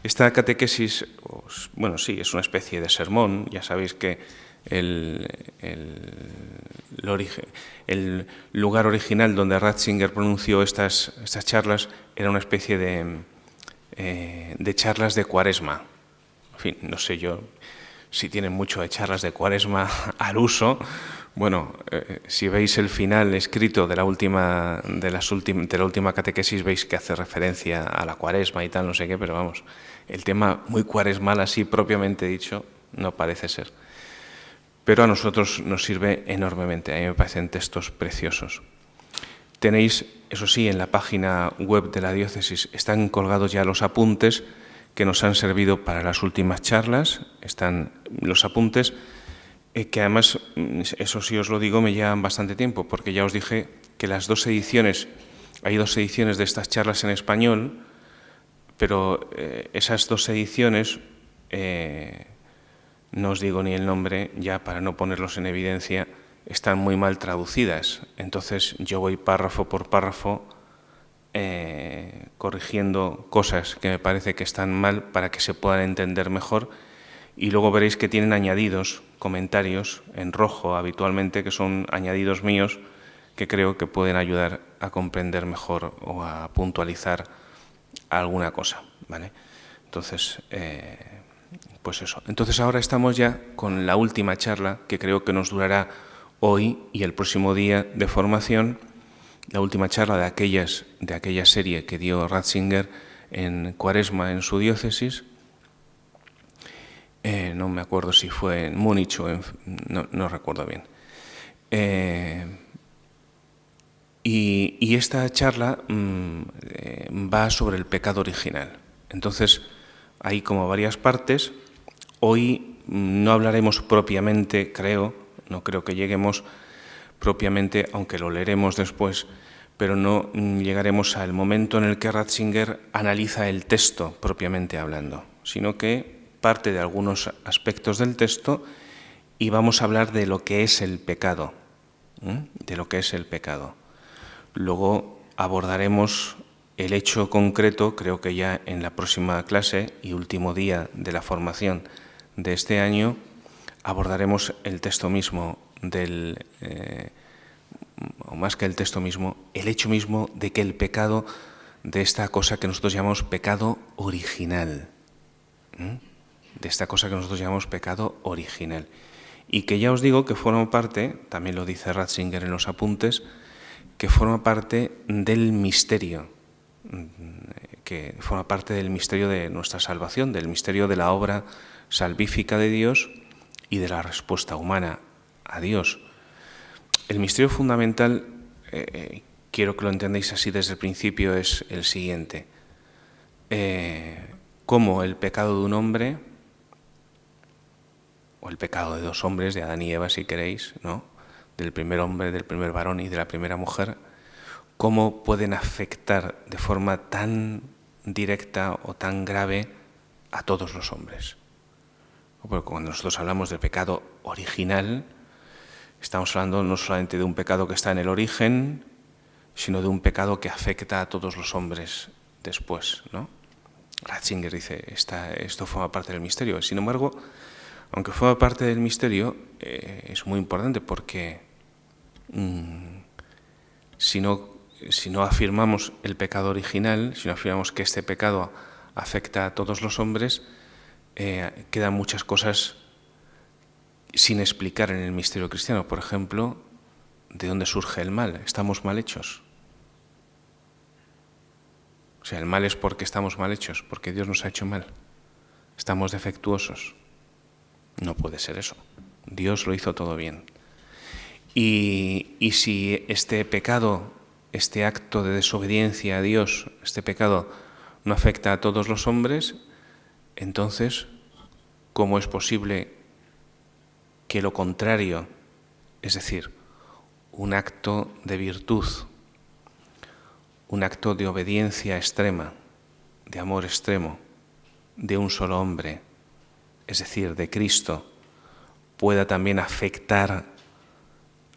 Esta catequesis, bueno, sí, es una especie de sermón. Ya sabéis que el lugar original donde Ratzinger pronunció estas charlas era una especie de charlas de Cuaresma. En fin, no sé yo si tienen mucho de charlas de Cuaresma al uso. Bueno, si veis el final escrito de la última catequesis, veis que hace referencia a la Cuaresma y tal, no sé qué, pero vamos, el tema muy cuaresmal así propiamente dicho no parece ser. Pero a nosotros nos sirve enormemente. A mí me parecen textos preciosos. Tenéis, eso sí, en la página web de la diócesis están colgados ya los apuntes que nos han servido para las últimas charlas. Están los apuntes que además, eso sí os lo digo, me llevan bastante tiempo, porque ya os dije que hay 2 ediciones de estas charlas en español, pero esas 2 ediciones, no os digo ni el nombre, ya para no ponerlos en evidencia, están muy mal traducidas. Entonces yo voy párrafo por párrafo corrigiendo cosas que me parece que están mal para que se puedan entender mejor, y luego veréis que tienen añadidos, comentarios en rojo habitualmente, que son añadidos míos que creo que pueden ayudar a comprender mejor o a puntualizar alguna cosa, ¿vale? Entonces, pues eso. Entonces ahora estamos ya con la última charla, que creo que nos durará hoy y el próximo día de formación, la última charla de aquella serie que dio Ratzinger en Cuaresma en su diócesis. No me acuerdo si fue en Múnich o no recuerdo bien. Y esta charla va sobre el pecado original. Entonces, hay como varias partes. Hoy no hablaremos propiamente, no creo que lleguemos propiamente, aunque lo leeremos después, pero no llegaremos al momento en el que Ratzinger analiza el texto propiamente hablando, sino que parte de algunos aspectos del texto y vamos a hablar de lo que es el pecado, de lo que es el pecado. Luego abordaremos el hecho concreto, creo que ya en la próxima clase y último día de la formación de este año, abordaremos el texto mismo o más que el texto mismo, el hecho mismo de que el pecado, de esta cosa que nosotros llamamos pecado original, de esta cosa que nosotros llamamos pecado original, y que ya os digo que forma parte, también lo dice Ratzinger en los apuntes, que forma parte del misterio, de nuestra salvación, del misterio de la obra salvífica de Dios y de la respuesta humana a Dios. El misterio fundamental, quiero que lo entendáis así desde el principio, es el siguiente. Cómo el pecado de un hombre, o el pecado de 2 hombres, de Adán y Eva si queréis, ¿no?, del primer hombre, del primer varón y de la primera mujer, cómo pueden afectar de forma tan directa o tan grave a todos los hombres. Porque cuando nosotros hablamos del pecado original, estamos hablando no solamente de un pecado que está en el origen, sino de un pecado que afecta a todos los hombres después, ¿no? Ratzinger dice, esto forma parte del misterio. Sin embargo, aunque forma parte del misterio, es muy importante porque si no afirmamos el pecado original, si no afirmamos que este pecado afecta a todos los hombres, quedan muchas cosas sin explicar en el misterio cristiano. Por ejemplo, ¿de dónde surge el mal? ¿Estamos mal hechos? O sea, el mal es porque estamos mal hechos, porque Dios nos ha hecho mal. ¿Estamos defectuosos? No puede ser eso. Dios lo hizo todo bien. Y si este pecado, este acto de desobediencia a Dios, este pecado no afecta a todos los hombres, entonces, ¿cómo es posible que lo contrario, es decir, un acto de virtud, un acto de obediencia extrema, de amor extremo, de un solo hombre, es decir, de Cristo, pueda también afectar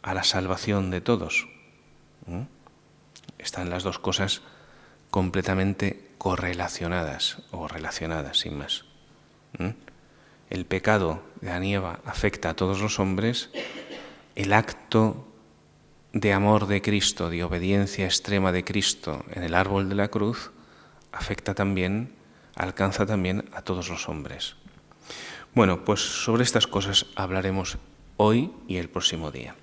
a la salvación de todos? Están las 2 cosas completamente correlacionadas o relacionadas, sin más. El pecado de Adán y Eva afecta a todos los hombres, el acto de amor de Cristo, de obediencia extrema de Cristo en el árbol de la cruz, afecta también, alcanza también a todos los hombres. Bueno, pues sobre estas cosas hablaremos hoy y el próximo día.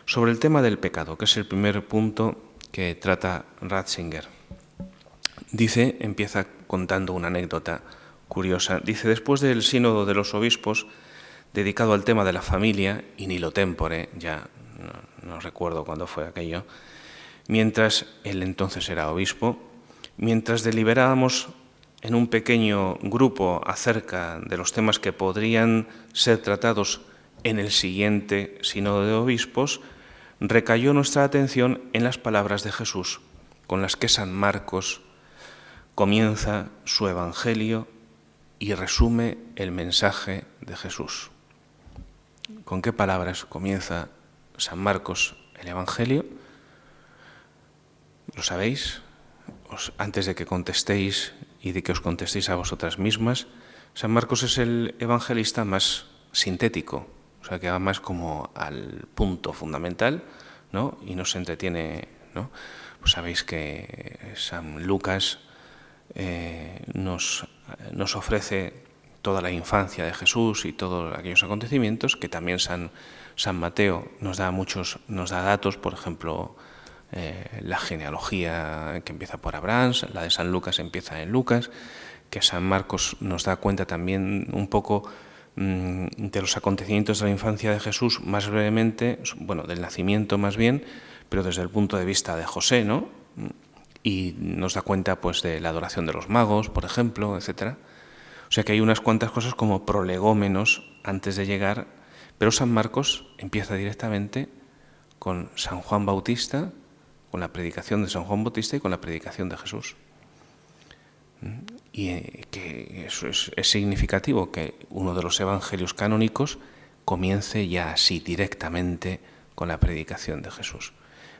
Sobre el tema del pecado, que es el primer punto que trata Ratzinger. Empieza contando una anécdota curiosa. Dice, después del sínodo de los obispos, dedicado al tema de la familia, in illo tempore, ya no recuerdo cuándo fue aquello, mientras él entonces era obispo, mientras deliberábamos en un pequeño grupo acerca de los temas que podrían ser tratados en el siguiente sínodo de obispos, recayó nuestra atención en las palabras de Jesús, con las que San Marcos comienza su Evangelio y resume el mensaje de Jesús. ¿Con qué palabras comienza San Marcos el Evangelio? ¿Lo sabéis? Antes de que contestéis y de que os contestéis a vosotras mismas, San Marcos es el evangelista más sintético, o sea, que va más como al punto fundamental, ¿no? Y no se entretiene, ¿no? Pues sabéis que San Lucas nos ofrece toda la infancia de Jesús y todos aquellos acontecimientos, que también San Mateo nos da datos, por ejemplo, la genealogía que empieza por Abraham, la de San Lucas empieza en Lucas, que San Marcos nos da cuenta también un poco de los acontecimientos de la infancia de Jesús, más brevemente, bueno, del nacimiento más bien, pero desde el punto de vista de José, ¿no? Y nos da cuenta pues de la adoración de los magos, por ejemplo, etcétera. O sea que hay unas cuantas cosas como prolegómenos antes de llegar, pero San Marcos empieza directamente con San Juan Bautista, con la predicación de San Juan Bautista y con la predicación de Jesús. Y que eso es significativo, que uno de los evangelios canónicos comience ya así directamente con la predicación de Jesús.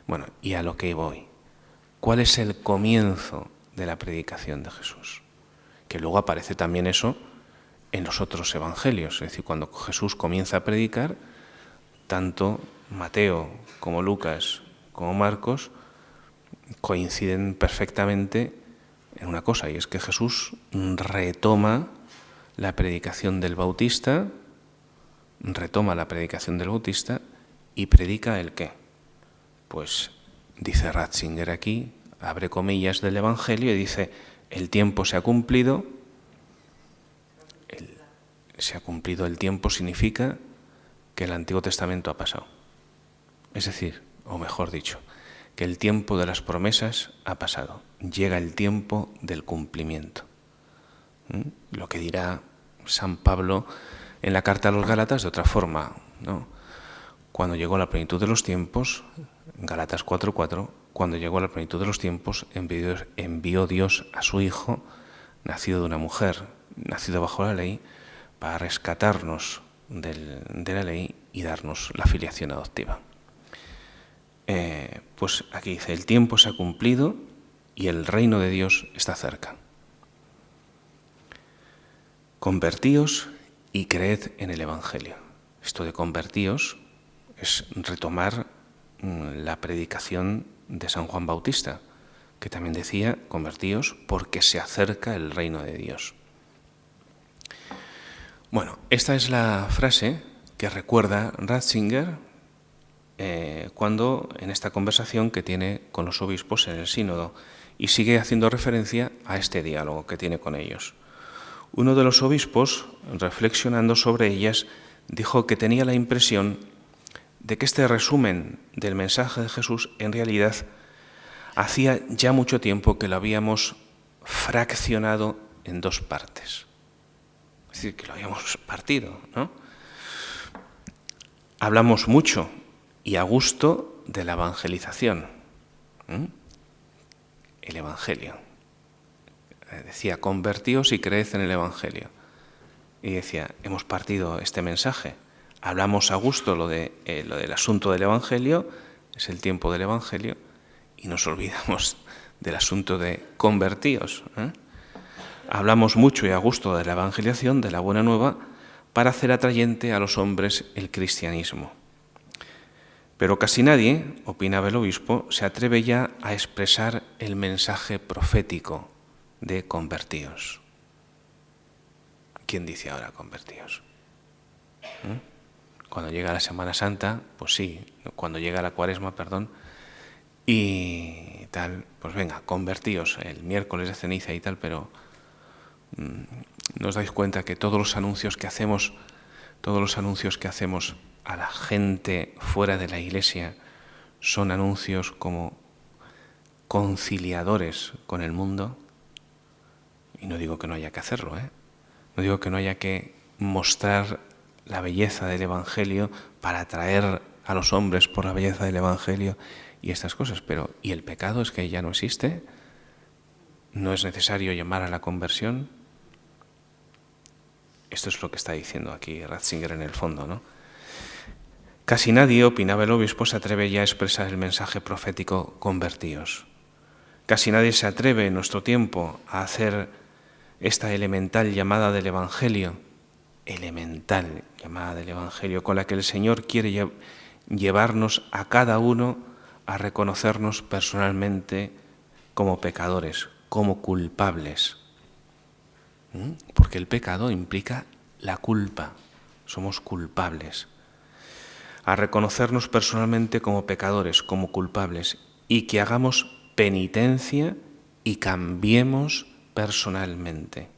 Bueno, y a lo que voy. ¿Cuál es el comienzo de la predicación de Jesús? Que luego aparece también eso en los otros evangelios. Es decir, cuando Jesús comienza a predicar, tanto Mateo como Lucas como Marcos coinciden perfectamente en una cosa, y es que Jesús retoma la predicación del Bautista, y predica el qué. Pues dice Ratzinger aquí, abre comillas del Evangelio y dice, el tiempo se ha cumplido. Se ha cumplido el tiempo significa que el Antiguo Testamento ha pasado. Es decir, o mejor dicho, que el tiempo de las promesas ha pasado. Llega el tiempo del cumplimiento. Lo que dirá San Pablo en la carta a los Gálatas de otra forma, ¿no? Cuando llegó la plenitud de los tiempos, Gálatas 4:4, cuando llegó la plenitud de los tiempos, envió Dios a su Hijo, nacido de una mujer, nacido bajo la ley, para rescatarnos de la ley y darnos la filiación adoptiva. Pues aquí dice, el tiempo se ha cumplido y el reino de Dios está cerca. Convertíos y creed en el Evangelio. Esto de convertíos es retomar la predicación de San Juan Bautista, que también decía, convertíos porque se acerca el reino de Dios. Bueno, esta es la frase que recuerda Ratzinger cuando en esta conversación que tiene con los obispos en el sínodo, y sigue haciendo referencia a este diálogo que tiene con ellos. Uno de los obispos, reflexionando sobre ellas, dijo que tenía la impresión de que este resumen del mensaje de Jesús en realidad hacía ya mucho tiempo que lo habíamos fraccionado en dos partes. Es decir, que lo habíamos partido, ¿no? Hablamos mucho y a gusto de la evangelización. El Evangelio. Decía, convertíos y creed en el Evangelio. Y decía, hemos partido este mensaje. Hablamos a gusto lo del asunto del Evangelio, es el tiempo del Evangelio, y nos olvidamos del asunto de convertíos. Hablamos mucho y a gusto de la evangelización, de la buena nueva, para hacer atrayente a los hombres el cristianismo. Pero casi nadie, opinaba el obispo, se atreve ya a expresar el mensaje profético de convertíos. ¿Quién dice ahora convertíos? Cuando llega la Semana Santa, pues sí, cuando llega la Cuaresma, perdón, y tal, pues venga, convertíos el miércoles de ceniza y tal, pero ¿no os dais cuenta que todos los anuncios que hacemos a la gente fuera de la Iglesia son anuncios como conciliadores con el mundo? Y no digo que no haya que hacerlo, no digo que no haya que mostrar la belleza del Evangelio para atraer a los hombres por la belleza del Evangelio y estas cosas, pero ¿y el pecado es que ya no existe? ¿No es necesario llamar a la conversión? Esto es lo que está diciendo aquí Ratzinger en el fondo, ¿no? Casi nadie, opinaba el obispo, se atreve ya a expresar el mensaje profético convertíos. Casi nadie se atreve en nuestro tiempo a hacer esta elemental llamada del Evangelio, con la que el Señor quiere llevarnos a cada uno a reconocernos personalmente como pecadores, como culpables. Porque el pecado implica la culpa, somos culpables. A reconocernos personalmente como pecadores, como culpables, y que hagamos penitencia y cambiemos personalmente.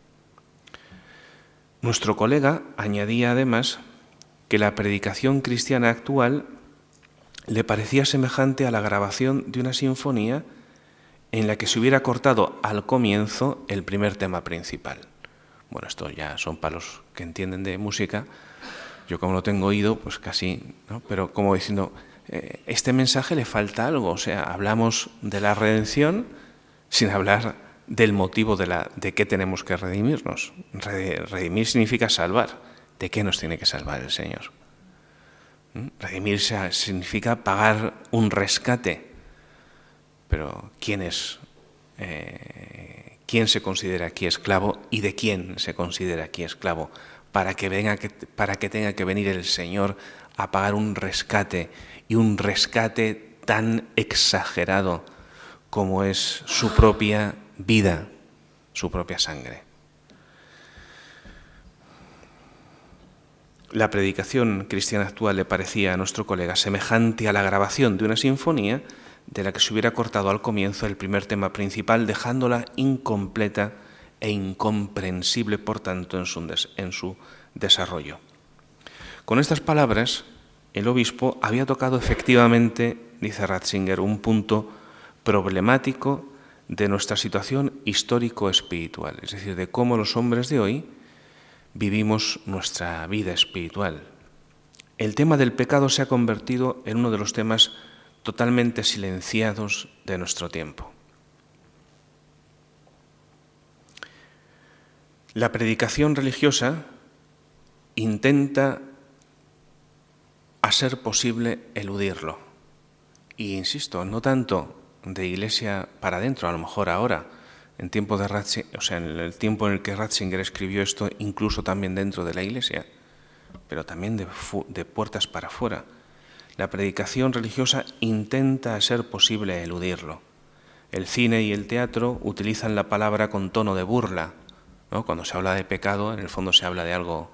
Nuestro colega añadía además que la predicación cristiana actual le parecía semejante a la grabación de una sinfonía en la que se hubiera cortado al comienzo el primer tema principal. Bueno, esto ya son para los que entienden de música. Yo como no tengo oído, pues casi, ¿no? Pero como diciendo, este mensaje le falta algo. O sea, hablamos de la redención sin hablar del motivo de qué tenemos que redimirnos. Redimir significa salvar. ¿De qué nos tiene que salvar el Señor? Redimir significa pagar un rescate. Pero ¿quién se considera aquí esclavo y de quién se considera aquí esclavo? Para que tenga que venir el Señor a pagar un rescate, y un rescate tan exagerado como es su propia vida, su propia sangre. La predicación cristiana actual le parecía a nuestro colega semejante a la grabación de una sinfonía de la que se hubiera cortado al comienzo el primer tema principal, dejándola incompleta e incomprensible, por tanto, en su desarrollo. Con estas palabras, el obispo había tocado efectivamente, dice Ratzinger, un punto problemático de nuestra situación histórico-espiritual, es decir, de cómo los hombres de hoy vivimos nuestra vida espiritual. El tema del pecado se ha convertido en uno de los temas totalmente silenciados de nuestro tiempo. La predicación religiosa intenta, a ser posible, eludirlo. Y insisto, no tanto de Iglesia para adentro, a lo mejor ahora, en tiempo de Ratzinger, o sea, en el tiempo en el que Ratzinger escribió esto, incluso también dentro de la Iglesia, pero también de puertas para afuera. La predicación religiosa intenta, a ser posible, eludirlo. El cine y el teatro utilizan la palabra con tono de burla, ¿no? Cuando se habla de pecado, en el fondo se habla de algo,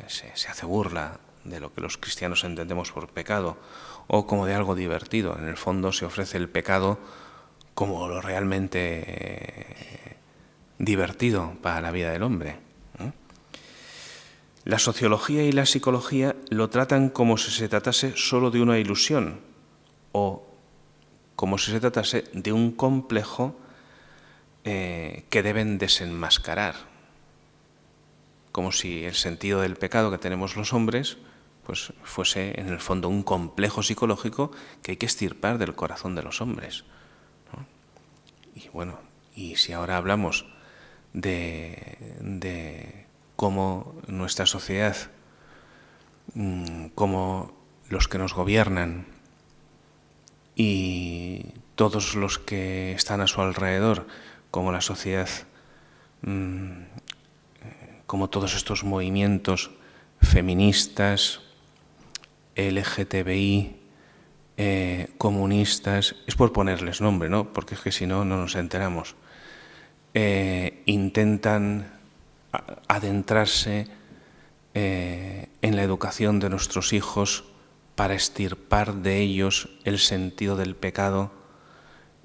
se hace burla de lo que los cristianos entendemos por pecado, o como de algo divertido. En el fondo se ofrece el pecado como lo realmente divertido para la vida del hombre. La sociología y la psicología lo tratan como si se tratase solo de una ilusión, o como si se tratase de un complejo que deben desenmascarar, como si el sentido del pecado que tenemos los hombres pues fuese en el fondo un complejo psicológico que hay que extirpar del corazón de los hombres, ¿no? Y bueno, y si ahora hablamos de cómo nuestra sociedad, cómo los que nos gobiernan y todos los que están a su alrededor, como la sociedad, como todos estos movimientos feministas, LGTBI, comunistas, es por ponerles nombre, ¿no? Porque es que si no, no nos enteramos. Intentan adentrarse en la educación de nuestros hijos para extirpar de ellos el sentido del pecado,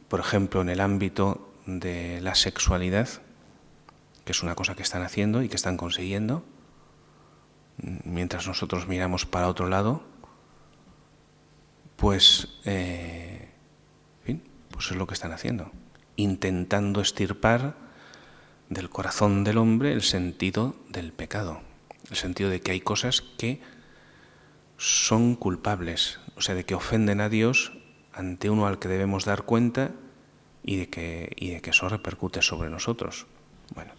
por ejemplo, en el ámbito de la sexualidad, que es una cosa que están haciendo y que están consiguiendo, mientras nosotros miramos para otro lado, pues, en fin, pues es lo que están haciendo, intentando extirpar del corazón del hombre el sentido del pecado, el sentido de que hay cosas que son culpables, o sea, de que ofenden a Dios ante uno al que debemos dar cuenta y de que eso repercute sobre nosotros. Bueno.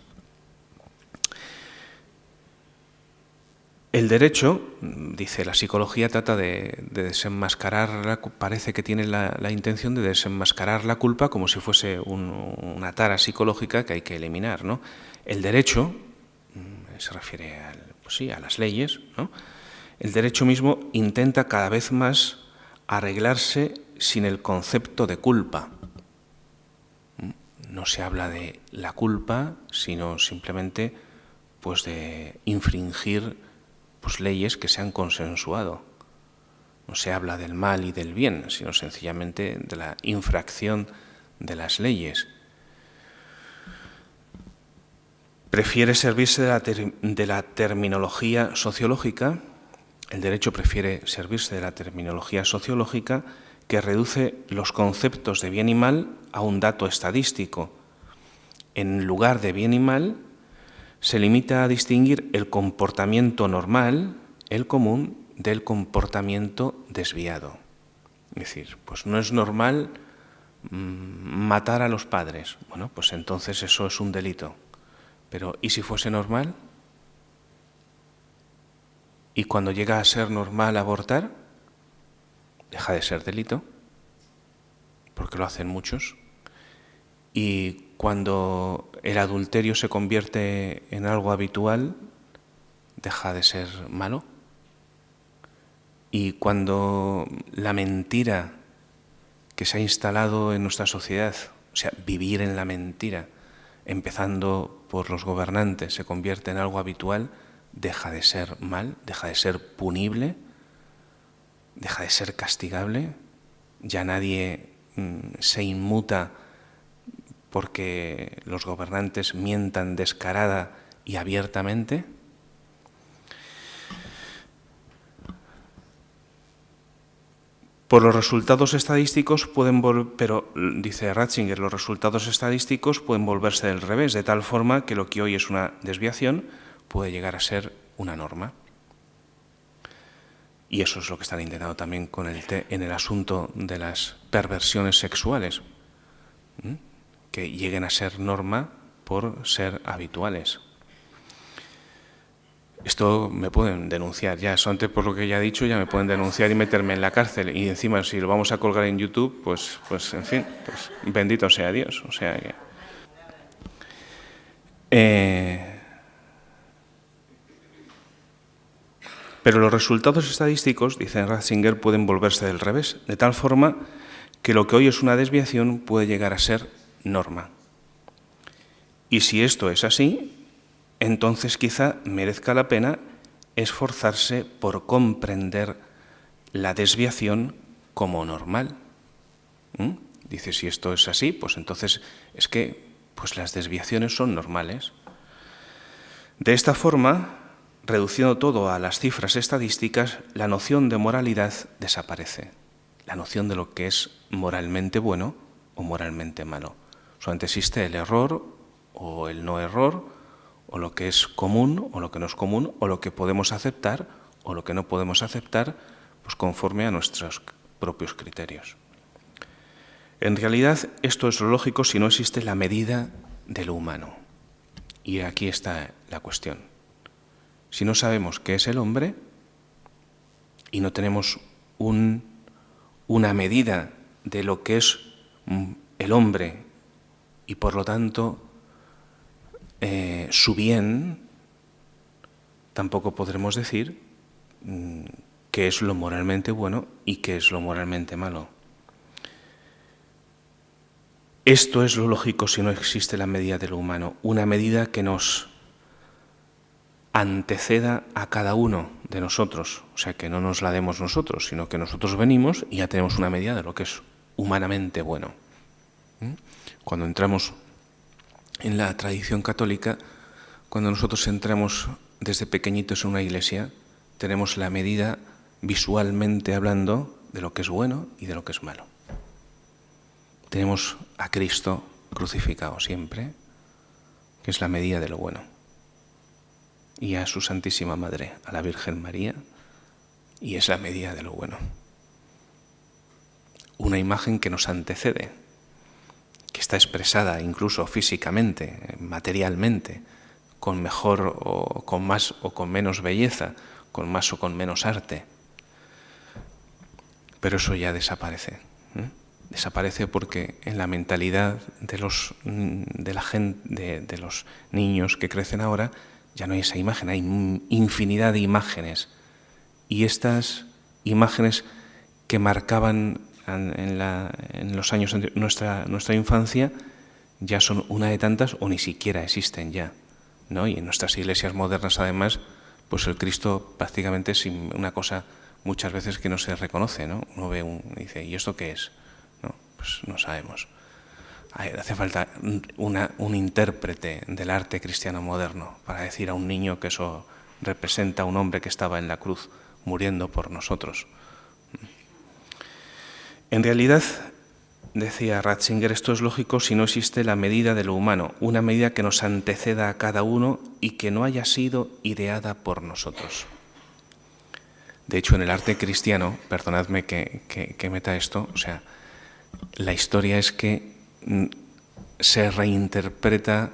El derecho, dice la psicología, trata de desenmascarar, parece que tiene la intención de desenmascarar la culpa como si fuese una tara psicológica que hay que eliminar, ¿no? El derecho se refiere a las leyes, ¿no? El derecho mismo intenta cada vez más arreglarse sin el concepto de culpa. No se habla de la culpa, sino simplemente pues de infringir leyes que se han consensuado. No se habla del mal y del bien, sino sencillamente de la infracción de las leyes. Prefiere servirse de la terminología sociológica, el derecho prefiere servirse de la terminología sociológica que reduce los conceptos de bien y mal a un dato estadístico. En lugar de bien y mal, se limita a distinguir el comportamiento normal, el común, del comportamiento desviado. Es decir, pues no es normal matar a los padres. Bueno, pues entonces eso es un delito. Pero ¿y si fuese normal? ¿Y cuando llega a ser normal abortar? Deja de ser delito, porque lo hacen muchos. Y cuando el adulterio se convierte en algo habitual, deja de ser malo. Y cuando la mentira que se ha instalado en nuestra sociedad, o sea, vivir en la mentira, empezando por los gobernantes, se convierte en algo habitual, deja de ser mal, deja de ser punible, deja de ser castigable, ya nadie se inmuta porque los gobernantes mientan descarada y abiertamente. Por los resultados estadísticos pueden pero dice Ratzinger, los resultados estadísticos pueden volverse del revés, de tal forma que lo que hoy es una desviación puede llegar a ser una norma. Y eso es lo que están intentando también en el asunto de las perversiones sexuales, que lleguen a ser norma por ser habituales. Esto me pueden denunciar ya, solamente por lo que ya he dicho, ya me pueden denunciar y meterme en la cárcel. Y encima, si lo vamos a colgar en YouTube, pues en fin, pues bendito sea Dios. O sea que... Pero los resultados estadísticos, dice Ratzinger, pueden volverse del revés, de tal forma que lo que hoy es una desviación puede llegar a ser norma. Y si esto es así, entonces quizá merezca la pena esforzarse por comprender la desviación como normal. Dice, si esto es así, pues entonces es que las desviaciones son normales. De esta forma, reduciendo todo a las cifras estadísticas, la noción de moralidad desaparece. La noción de lo que es moralmente bueno o moralmente malo. Solamente existe el error o el no error, o lo que es común o lo que no es común, o lo que podemos aceptar o lo que no podemos aceptar, pues conforme a nuestros propios criterios. En realidad, esto es lo lógico si no existe la medida de lo humano. Y aquí está la cuestión. Si no sabemos qué es el hombre y no tenemos una medida de lo que es el hombre y por lo tanto su bien, tampoco podremos decir qué es lo moralmente bueno y qué es lo moralmente malo. Esto es lo lógico si no existe la medida de lo humano, una medida que nos anteceda a cada uno de nosotros, o sea, que no nos la demos nosotros, sino que nosotros venimos y ya tenemos una medida de lo que es humanamente bueno. Cuando entramos en la tradición católica, cuando nosotros entramos desde pequeñitos en una iglesia, tenemos la medida visualmente hablando de lo que es bueno y de lo que es malo. Tenemos a Cristo crucificado siempre, que es la medida de lo bueno, y a su Santísima Madre, a la Virgen María, y es la medida de lo bueno. Una imagen que nos antecede, que está expresada incluso físicamente, materialmente, con mejor o con más o con menos belleza, con más o con menos arte. Pero eso ya desaparece. Desaparece porque en la mentalidad de los niños que crecen ahora ya no hay esa imagen, hay infinidad de imágenes. Y estas imágenes que marcaban en los años de nuestra infancia ya son una de tantas o ni siquiera existen ya, ¿no? Y en nuestras iglesias modernas, además, pues el Cristo prácticamente es una cosa muchas veces que no se reconoce, ¿no? Uno ve y dice, ¿y esto qué es? No, pues no sabemos. Hace falta un intérprete del arte cristiano moderno para decir a un niño que eso representa a un hombre que estaba en la cruz muriendo por nosotros. En realidad, decía Ratzinger, esto es lógico si no existe la medida de lo humano, una medida que nos anteceda a cada uno y que no haya sido ideada por nosotros. De hecho, en el arte cristiano, perdonadme que meta esto, o sea, la historia es que se reinterpreta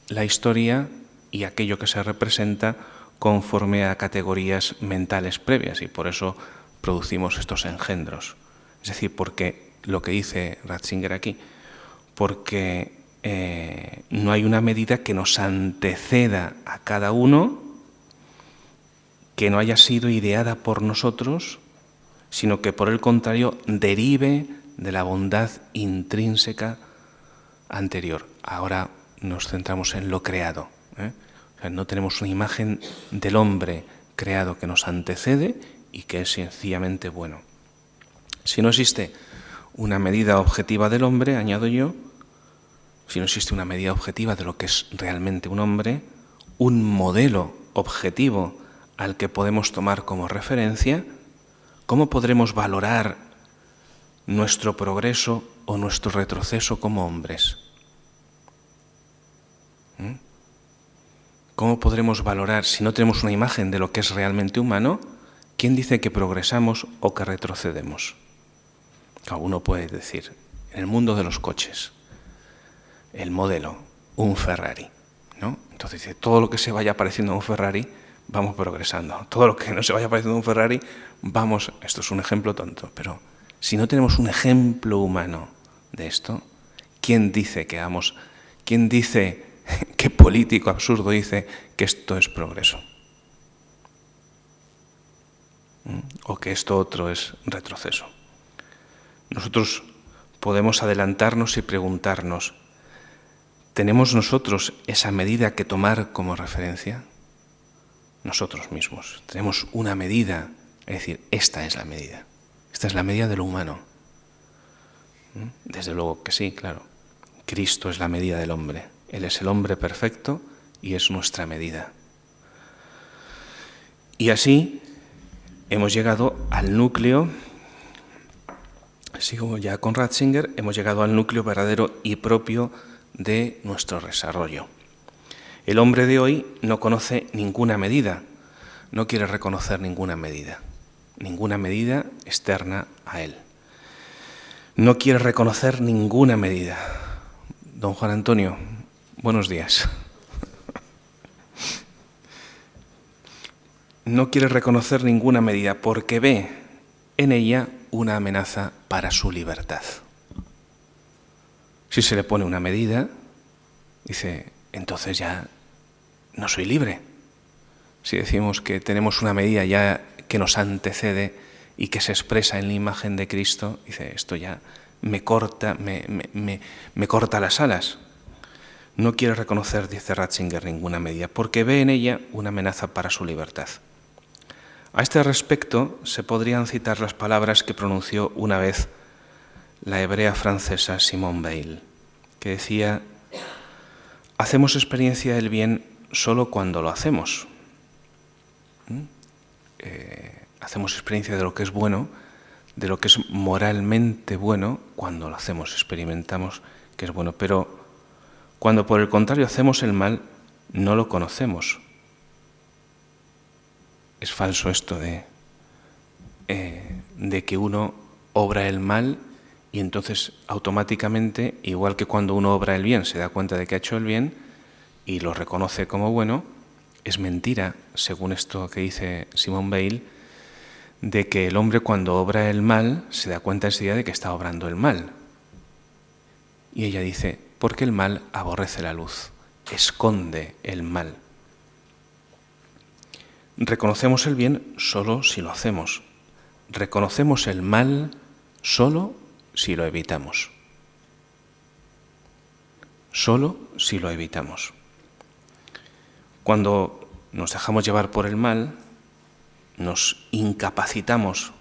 la historia y aquello que se representa conforme a categorías mentales previas, y por eso producimos estos engendros. Es decir, porque lo que dice Ratzinger aquí, porque no hay una medida que nos anteceda a cada uno, que no haya sido ideada por nosotros, sino que por el contrario derive de la bondad intrínseca anterior. Ahora nos centramos en lo creado, O sea, no tenemos una imagen del hombre creado que nos antecede y que es sencillamente bueno. Si no existe una medida objetiva del hombre, añado yo, si no existe una medida objetiva de lo que es realmente un hombre, un modelo objetivo al que podemos tomar como referencia, ¿cómo podremos valorar nuestro progreso o nuestro retroceso como hombres? ¿Cómo podremos valorar, si no tenemos una imagen de lo que es realmente humano, quién dice que progresamos o que retrocedemos? Uno puede decir, en el mundo de los coches, el modelo, un Ferrari, ¿no? Entonces dice, todo lo que se vaya pareciendo a un Ferrari, vamos progresando. Todo lo que no se vaya pareciendo a un Ferrari, vamos, esto es un ejemplo tonto, pero si no tenemos un ejemplo humano de esto, ¿quién dice que vamos, quién dice, qué político absurdo dice que esto es progreso? O que esto otro es retroceso. Nosotros podemos adelantarnos y preguntarnos, ¿tenemos nosotros esa medida que tomar como referencia? Nosotros mismos. Tenemos una medida, es decir, esta es la medida. Esta es la medida de lo humano. Desde luego que sí, claro. Cristo es la medida del hombre. Él es el hombre perfecto y es nuestra medida. Y así hemos llegado al núcleo, sigo ya con Ratzinger, hemos llegado al núcleo verdadero y propio de nuestro desarrollo. El hombre de hoy no conoce ninguna medida, no quiere reconocer ninguna medida externa a él. No quiere reconocer ninguna medida. Don Juan Antonio, buenos días. No quiere reconocer ninguna medida porque ve en ella una amenaza para su libertad. Si se le pone una medida, dice, entonces ya no soy libre. Si decimos que tenemos una medida ya que nos antecede y que se expresa en la imagen de Cristo, dice, esto ya me corta las alas. No quiere reconocer, dice Ratzinger, ninguna medida, porque ve en ella una amenaza para su libertad. A este respecto se podrían citar las palabras que pronunció una vez la hebrea francesa Simone Weil, que decía, hacemos experiencia del bien solo cuando lo hacemos. Hacemos experiencia de lo que es bueno, de lo que es moralmente bueno, cuando lo hacemos, experimentamos que es bueno, pero cuando por el contrario hacemos el mal, no lo conocemos. Es falso esto de que uno obra el mal y entonces automáticamente, igual que cuando uno obra el bien, se da cuenta de que ha hecho el bien y lo reconoce como bueno, es mentira, según esto que dice Simone Weil, de que el hombre cuando obra el mal se da cuenta enseguida de que está obrando el mal. Y ella dice, porque el mal aborrece la luz, esconde el mal. Reconocemos el bien solo si lo hacemos. Reconocemos el mal solo si lo evitamos. Solo si lo evitamos. Cuando nos dejamos llevar por el mal, nos incapacitamos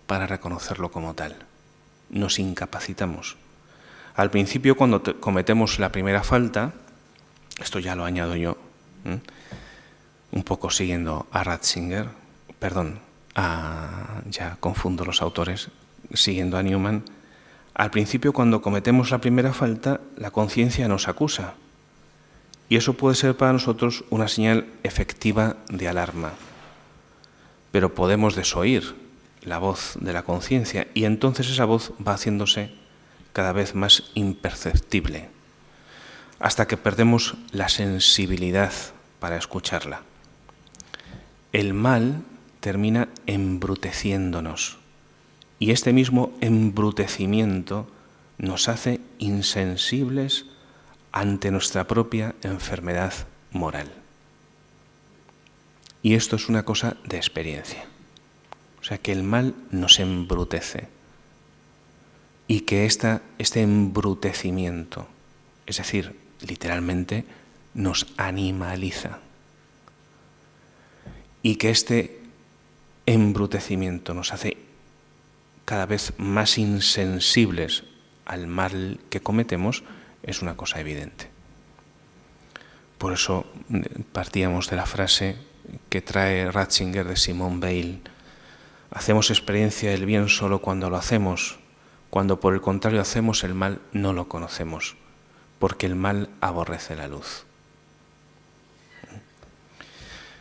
para reconocerlo como tal. Nos incapacitamos. Al principio, cuando cometemos la primera falta, esto ya lo añado yo, un poco siguiendo a Ratzinger, ya confundo los autores, siguiendo a Newman, al principio cuando cometemos la primera falta, la conciencia nos acusa. Y eso puede ser para nosotros una señal efectiva de alarma. Pero podemos desoír la voz de la conciencia y entonces esa voz va haciéndose cada vez más imperceptible, hasta que perdemos la sensibilidad para escucharla. El mal termina embruteciéndonos y este mismo embrutecimiento nos hace insensibles ante nuestra propia enfermedad moral. Y esto es una cosa de experiencia. O sea, que el mal nos embrutece y que este embrutecimiento, es decir, literalmente, nos animaliza. Y que este embrutecimiento nos hace cada vez más insensibles al mal que cometemos, es una cosa evidente. Por eso partíamos de la frase que trae Ratzinger de Simone Weil. Hacemos experiencia del bien solo cuando lo hacemos. Cuando por el contrario hacemos el mal, no lo conocemos, porque el mal aborrece la luz.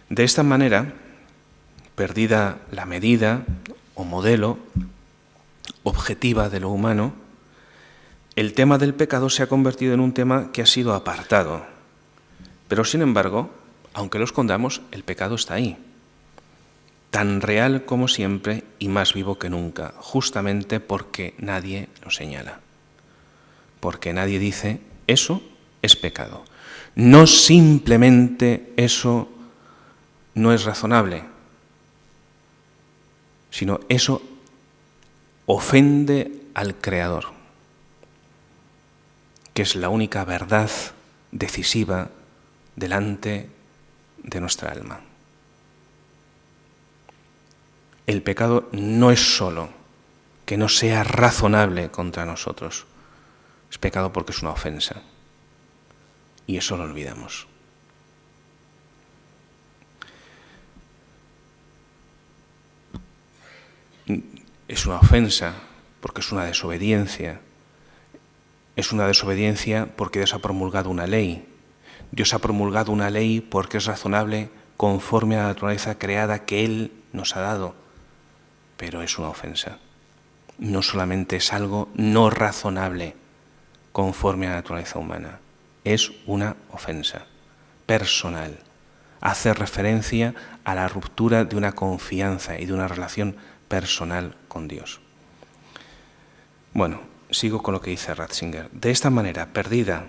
De esta manera, perdida la medida o modelo objetiva de lo humano, el tema del pecado se ha convertido en un tema que ha sido apartado. Pero sin embargo, aunque lo escondamos, el pecado está ahí, tan real como siempre y más vivo que nunca, justamente porque nadie lo señala. Porque nadie dice, eso es pecado. No simplemente eso no es razonable, sino eso ofende al Creador, que es la única verdad decisiva delante de nuestra alma. El pecado no es solo que no sea razonable contra nosotros, es pecado porque es una ofensa, y eso lo olvidamos. Es una ofensa porque es una desobediencia. Es una desobediencia porque Dios ha promulgado una ley. Dios ha promulgado una ley porque es razonable conforme a la naturaleza creada que Él nos ha dado. Pero es una ofensa. No solamente es algo no razonable conforme a la naturaleza humana. Es una ofensa personal. Hace referencia a la ruptura de una confianza y de una relación personal con Dios. Bueno, sigo con lo que dice Ratzinger. De esta manera, perdida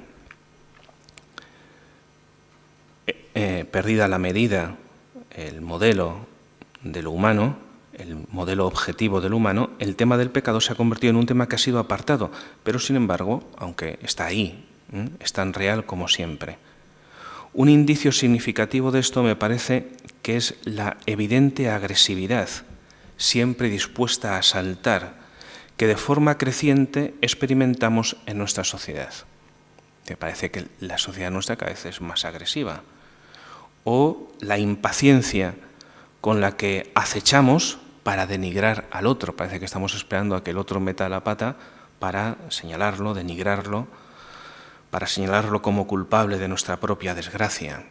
la medida, el modelo de lo humano, el modelo objetivo del humano, el tema del pecado se ha convertido en un tema que ha sido apartado, pero sin embargo, aunque está ahí, es tan real como siempre. Un indicio significativo de esto me parece que es la evidente agresividad, siempre dispuesta a asaltar, que de forma creciente experimentamos en nuestra sociedad. Me parece que la sociedad nuestra cada vez es más agresiva. O la impaciencia con la que acechamos para denigrar al otro. Parece que estamos esperando a que el otro meta la pata para señalarlo, denigrarlo, para señalarlo como culpable de nuestra propia desgracia.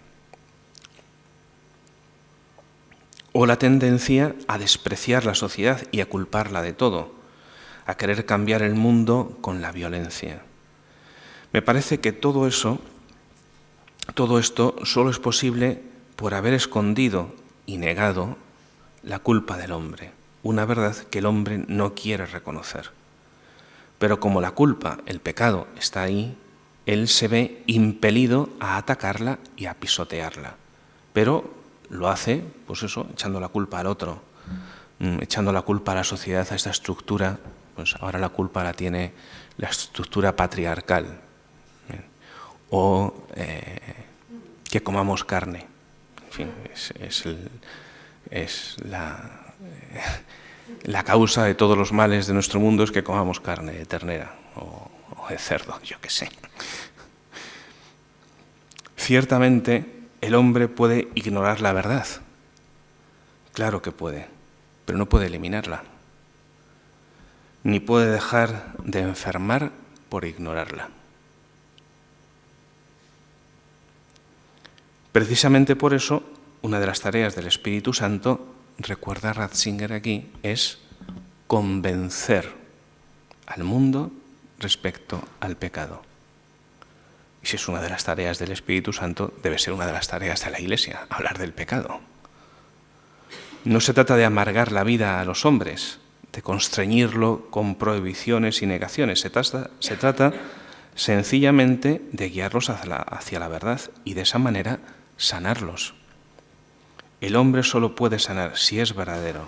O la tendencia a despreciar la sociedad y a culparla de todo, a querer cambiar el mundo con la violencia. Me parece que todo esto solo es posible por haber escondido y negado la culpa del hombre, una verdad que el hombre no quiere reconocer. Pero como la culpa, el pecado, está ahí, él se ve impelido a atacarla y a pisotearla. Pero lo hace, pues eso, echando la culpa al otro, echando la culpa a la sociedad, a esta estructura. Pues ahora la culpa la tiene la estructura patriarcal. O que comamos carne. En fin, es la causa de todos los males de nuestro mundo es que comamos carne de ternera o de cerdo, yo qué sé. Ciertamente, el hombre puede ignorar la verdad. Claro que puede, pero no puede eliminarla. Ni puede dejar de enfermar por ignorarla. Precisamente por eso, una de las tareas del Espíritu Santo, recuerda Ratzinger aquí, es convencer al mundo respecto al pecado. Y si es una de las tareas del Espíritu Santo, debe ser una de las tareas de la Iglesia, hablar del pecado. No se trata de amargar la vida a los hombres, de constreñirlo con prohibiciones y negaciones. Se trata sencillamente de guiarlos hacia la verdad y de esa manera sanarlos. El hombre solo puede sanar si es verdadero,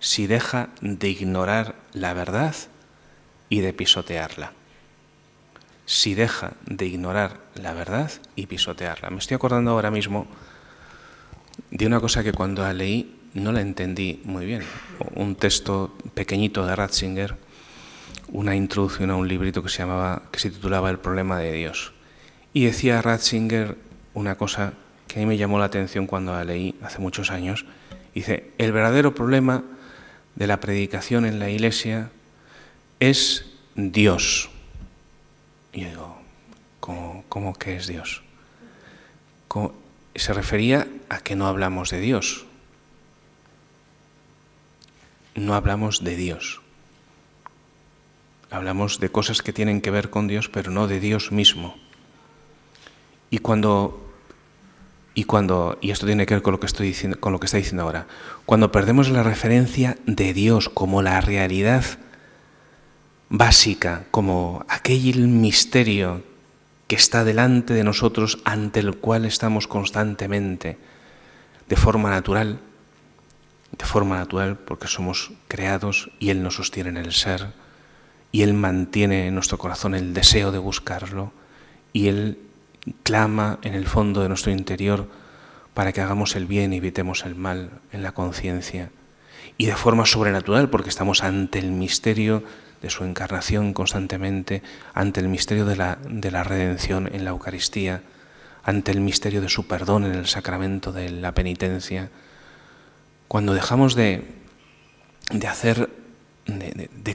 si deja de ignorar la verdad y de pisotearla. Si deja de ignorar la verdad y pisotearla. Me estoy acordando ahora mismo de una cosa que cuando la leí no la entendí muy bien. Un texto pequeñito de Ratzinger, una introducción a un librito que se titulaba El problema de Dios. Y decía Ratzinger una cosa que a mí me llamó la atención cuando la leí hace muchos años. Dice, el verdadero problema de la predicación en la Iglesia es Dios. Y yo digo, ¿cómo que es Dios? Se refería a que no hablamos de Dios. No hablamos de Dios. Hablamos de cosas que tienen que ver con Dios, pero no de Dios mismo. Y esto tiene que ver con lo que estoy diciendo, con lo que está diciendo ahora. Cuando perdemos la referencia de Dios como la realidad básica, como aquel misterio que está delante de nosotros, ante el cual estamos constantemente, de forma natural porque somos creados y Él nos sostiene en el ser, y Él mantiene en nuestro corazón el deseo de buscarlo, y Él clama en el fondo de nuestro interior para que hagamos el bien y evitemos el mal en la conciencia. Y de forma sobrenatural, porque estamos ante el misterio de su encarnación constantemente, ante el misterio de la redención en la Eucaristía, ante el misterio de su perdón en el sacramento de la penitencia. Cuando dejamos de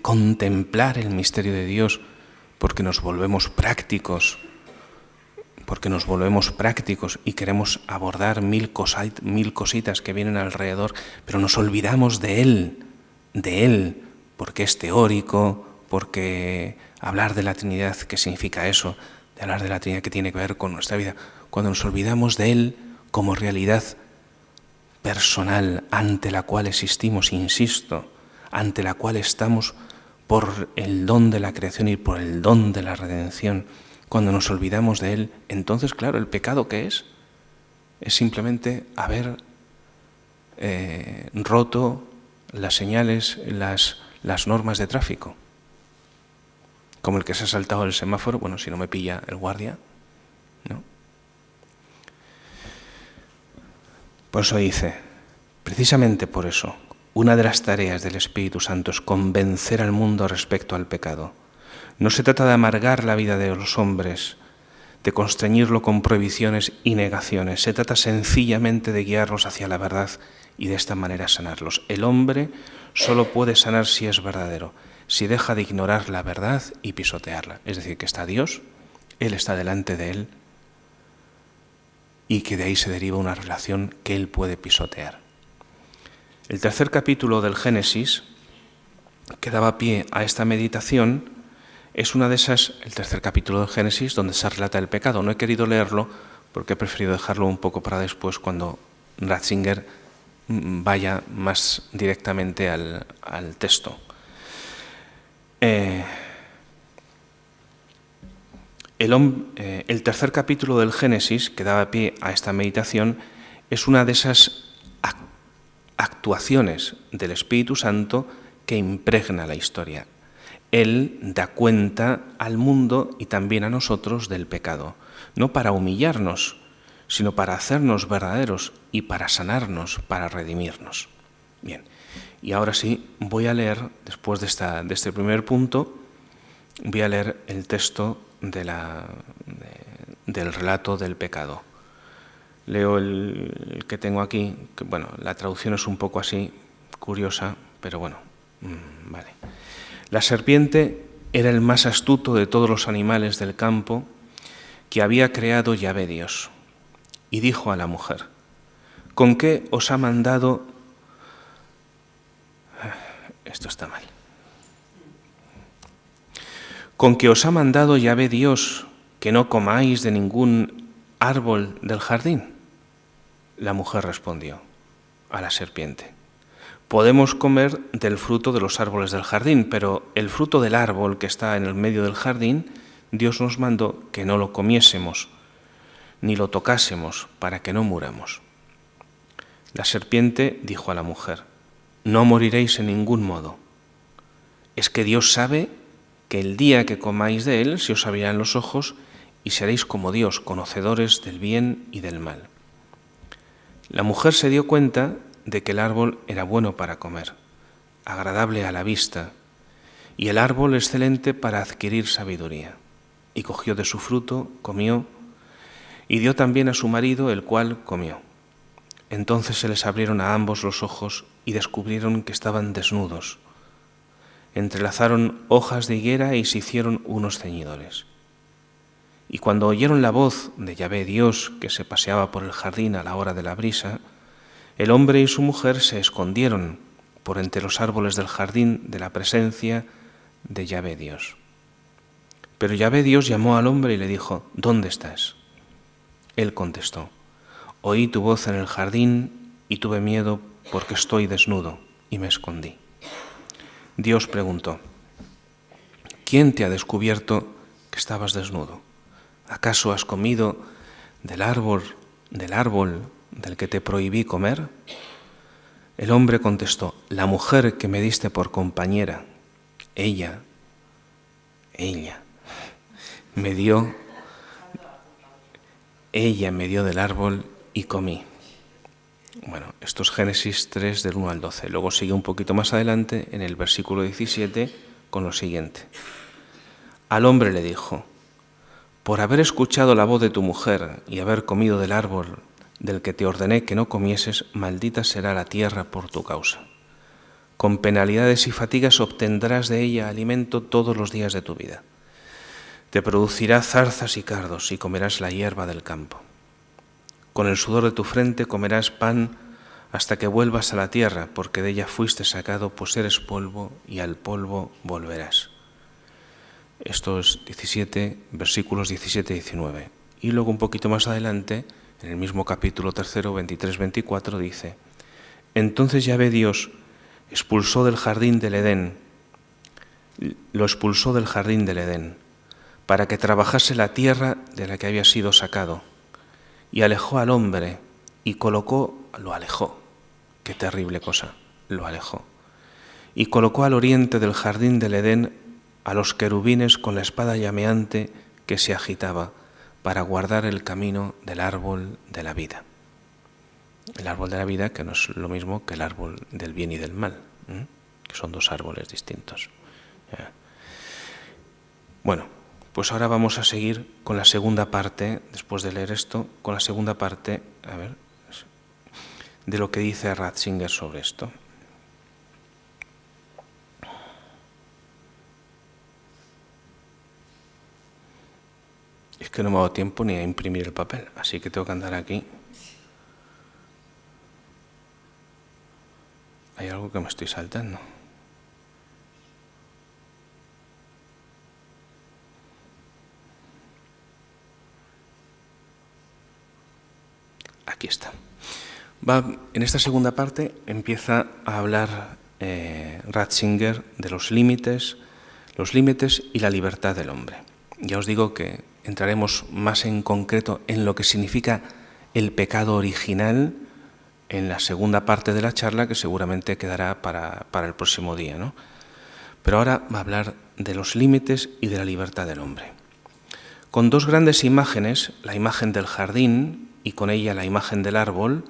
contemplar el misterio de Dios porque nos volvemos prácticos y queremos abordar mil cositas que vienen alrededor, pero nos olvidamos de Él, porque es teórico, porque hablar de la Trinidad, ¿qué significa eso? De hablar de la Trinidad que tiene que ver con nuestra vida. Cuando nos olvidamos de Él como realidad personal ante la cual existimos, insisto, ante la cual estamos por el don de la creación y por el don de la redención, cuando nos olvidamos de Él, entonces, claro, ¿el pecado qué es? Es simplemente haber roto las señales, las normas de tráfico. Como el que se ha saltado el semáforo, bueno, si no me pilla el guardia, ¿no? Por eso dice, precisamente por eso, una de las tareas del Espíritu Santo es convencer al mundo respecto al pecado. No se trata de amargar la vida de los hombres, de constreñirlo con prohibiciones y negaciones. Se trata sencillamente de guiarlos hacia la verdad y de esta manera sanarlos. El hombre solo puede sanar si es verdadero, si deja de ignorar la verdad y pisotearla. Es decir, que está Dios, Él está delante de Él y que de ahí se deriva una relación que Él puede pisotear. El tercer capítulo del Génesis, que daba pie a esta meditación, es una de esas, el tercer capítulo del Génesis, donde se relata el pecado. No he querido leerlo porque he preferido dejarlo un poco para después, cuando Ratzinger vaya más directamente al texto. El tercer capítulo del Génesis, que daba pie a esta meditación, es una de esas actuaciones del Espíritu Santo que impregna la historia. Él da cuenta al mundo y también a nosotros del pecado, no para humillarnos, sino para hacernos verdaderos y para sanarnos, para redimirnos. Bien, y ahora sí, voy a leer, después de este primer punto, voy a leer el texto del relato del pecado. Leo el que tengo aquí, que, bueno, la traducción es un poco así, curiosa, pero bueno, vale. La serpiente era el más astuto de todos los animales del campo que había creado Yahvé Dios. Y dijo a la mujer, ¿con qué os ha mandado? Esto está mal. ¿Con qué os ha mandado Yahvé Dios que no comáis de ningún árbol del jardín? La mujer respondió a la serpiente, podemos comer del fruto de los árboles del jardín, pero el fruto del árbol que está en el medio del jardín, Dios nos mandó que no lo comiésemos, ni lo tocásemos, para que no muramos. La serpiente dijo a la mujer, no moriréis en ningún modo. Es que Dios sabe que el día que comáis de él se os abrirán los ojos y seréis como Dios, conocedores del bien y del mal. La mujer se dio cuenta de que el árbol era bueno para comer, agradable a la vista, y el árbol excelente para adquirir sabiduría. Y cogió de su fruto, comió, y dio también a su marido, el cual comió. Entonces se les abrieron a ambos los ojos y descubrieron que estaban desnudos. Entrelazaron hojas de higuera y se hicieron unos ceñidores. Y cuando oyeron la voz de Yahvé Dios, que se paseaba por el jardín a la hora de la brisa, el hombre y su mujer se escondieron por entre los árboles del jardín de la presencia de Yahvé Dios. Pero Yahvé Dios llamó al hombre y le dijo, ¿dónde estás? Él contestó, oí tu voz en el jardín y tuve miedo porque estoy desnudo y me escondí. Dios preguntó, ¿quién te ha descubierto que estabas desnudo? ¿Acaso has comido del árbol del que te prohibí comer? El hombre contestó, la mujer que me diste por compañera, ella me dio del árbol y comí. Bueno, esto es Génesis 3 del 1 al 12. Luego sigue un poquito más adelante en el versículo 17 con lo siguiente. Al hombre le dijo, por haber escuchado la voz de tu mujer y haber comido del árbol del que te ordené que no comieses, maldita será la tierra por tu causa. Con penalidades y fatigas obtendrás de ella alimento todos los días de tu vida. Te producirá zarzas y cardos y comerás la hierba del campo. Con el sudor de tu frente comerás pan hasta que vuelvas a la tierra, porque de ella fuiste sacado, pues eres polvo y al polvo volverás. Esto es 17, versículos 17 y 19. Y luego un poquito más adelante, en el mismo capítulo 3, 23-24, dice, entonces Yahvé Dios expulsó del jardín del Edén lo expulsó del jardín del Edén, para que trabajase la tierra de la que había sido sacado, y alejó al hombre y lo alejó, qué terrible cosa, lo alejó, y colocó al oriente del jardín del Edén a los querubines con la espada llameante que se agitaba para guardar el camino del árbol de la vida. El árbol de la vida, que no es lo mismo que el árbol del bien y del mal, que son dos árboles distintos. Bueno, pues ahora vamos a seguir con la segunda parte, después de leer esto, con la segunda parte, de lo que dice Ratzinger sobre esto. Es que no me ha dado tiempo ni a imprimir el papel, así que tengo que andar aquí. Hay algo que me estoy saltando. Aquí está. En esta segunda parte empieza a hablar Ratzinger de los límites y la libertad del hombre. Ya os digo que entraremos más en concreto en lo que significa el pecado original en la segunda parte de la charla, que seguramente quedará para el próximo día, ¿no? Pero ahora va a hablar de los límites y de la libertad del hombre. Con dos grandes imágenes, la imagen del jardín y con ella la imagen del árbol,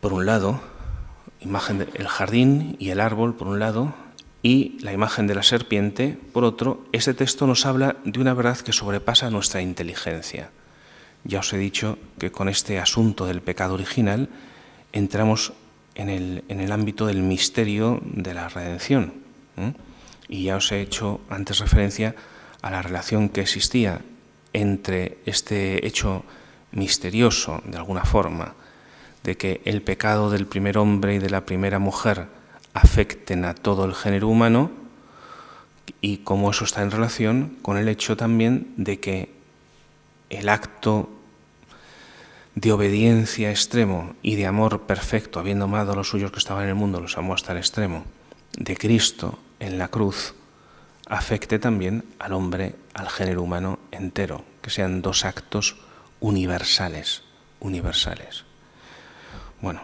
por un lado, el jardín y el árbol por un lado, y la imagen de la serpiente por otro, este texto nos habla de una verdad que sobrepasa nuestra inteligencia. Ya os he dicho que con este asunto del pecado original entramos en el ámbito del misterio de la redención. Y ya os he hecho antes referencia a la relación que existía entre este hecho misterioso, de alguna forma, de que el pecado del primer hombre y de la primera mujer afecten a todo el género humano, y cómo eso está en relación con el hecho también de que el acto de obediencia extremo y de amor perfecto, habiendo amado a los suyos que estaban en el mundo, los amó hasta el extremo, de Cristo en la cruz, afecte también al hombre, al género humano entero, que sean dos actos universales. Bueno,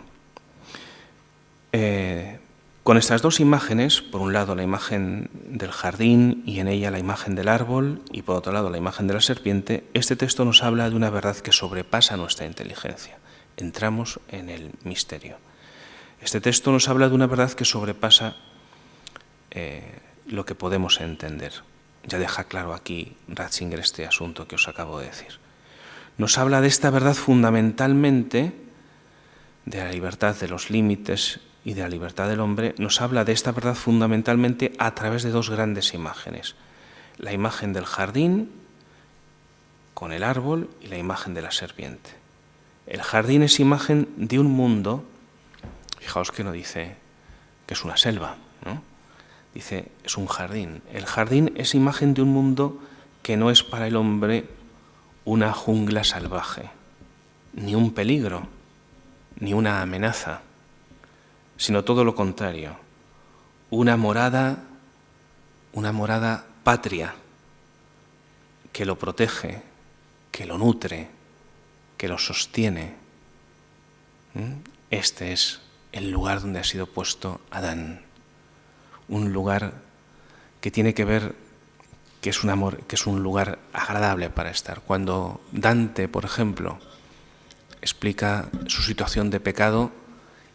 con estas dos imágenes, por un lado la imagen del jardín y en ella la imagen del árbol, y por otro lado la imagen de la serpiente, este texto nos habla de una verdad que sobrepasa nuestra inteligencia. Entramos en el misterio. Este texto nos habla de una verdad que sobrepasa lo que podemos entender. Ya deja claro aquí Ratzinger este asunto que os acabo de decir. Nos habla de esta verdad fundamentalmente, de la libertad de los límites y de la libertad del hombre, nos habla de esta verdad fundamentalmente a través de dos grandes imágenes. La imagen del jardín con el árbol y la imagen de la serpiente. El jardín es imagen de un mundo, fijaos que no dice que es una selva, ¿no? Dice, es un jardín. El jardín es imagen de un mundo que no es para el hombre una jungla salvaje, ni un peligro, ni una amenaza, sino todo lo contrario, una morada patria que lo protege, que lo nutre, que lo sostiene. Este es el lugar donde ha sido puesto Adán. Un lugar que tiene que ver, que es un lugar agradable para estar. Cuando Dante, por ejemplo, explica su situación de pecado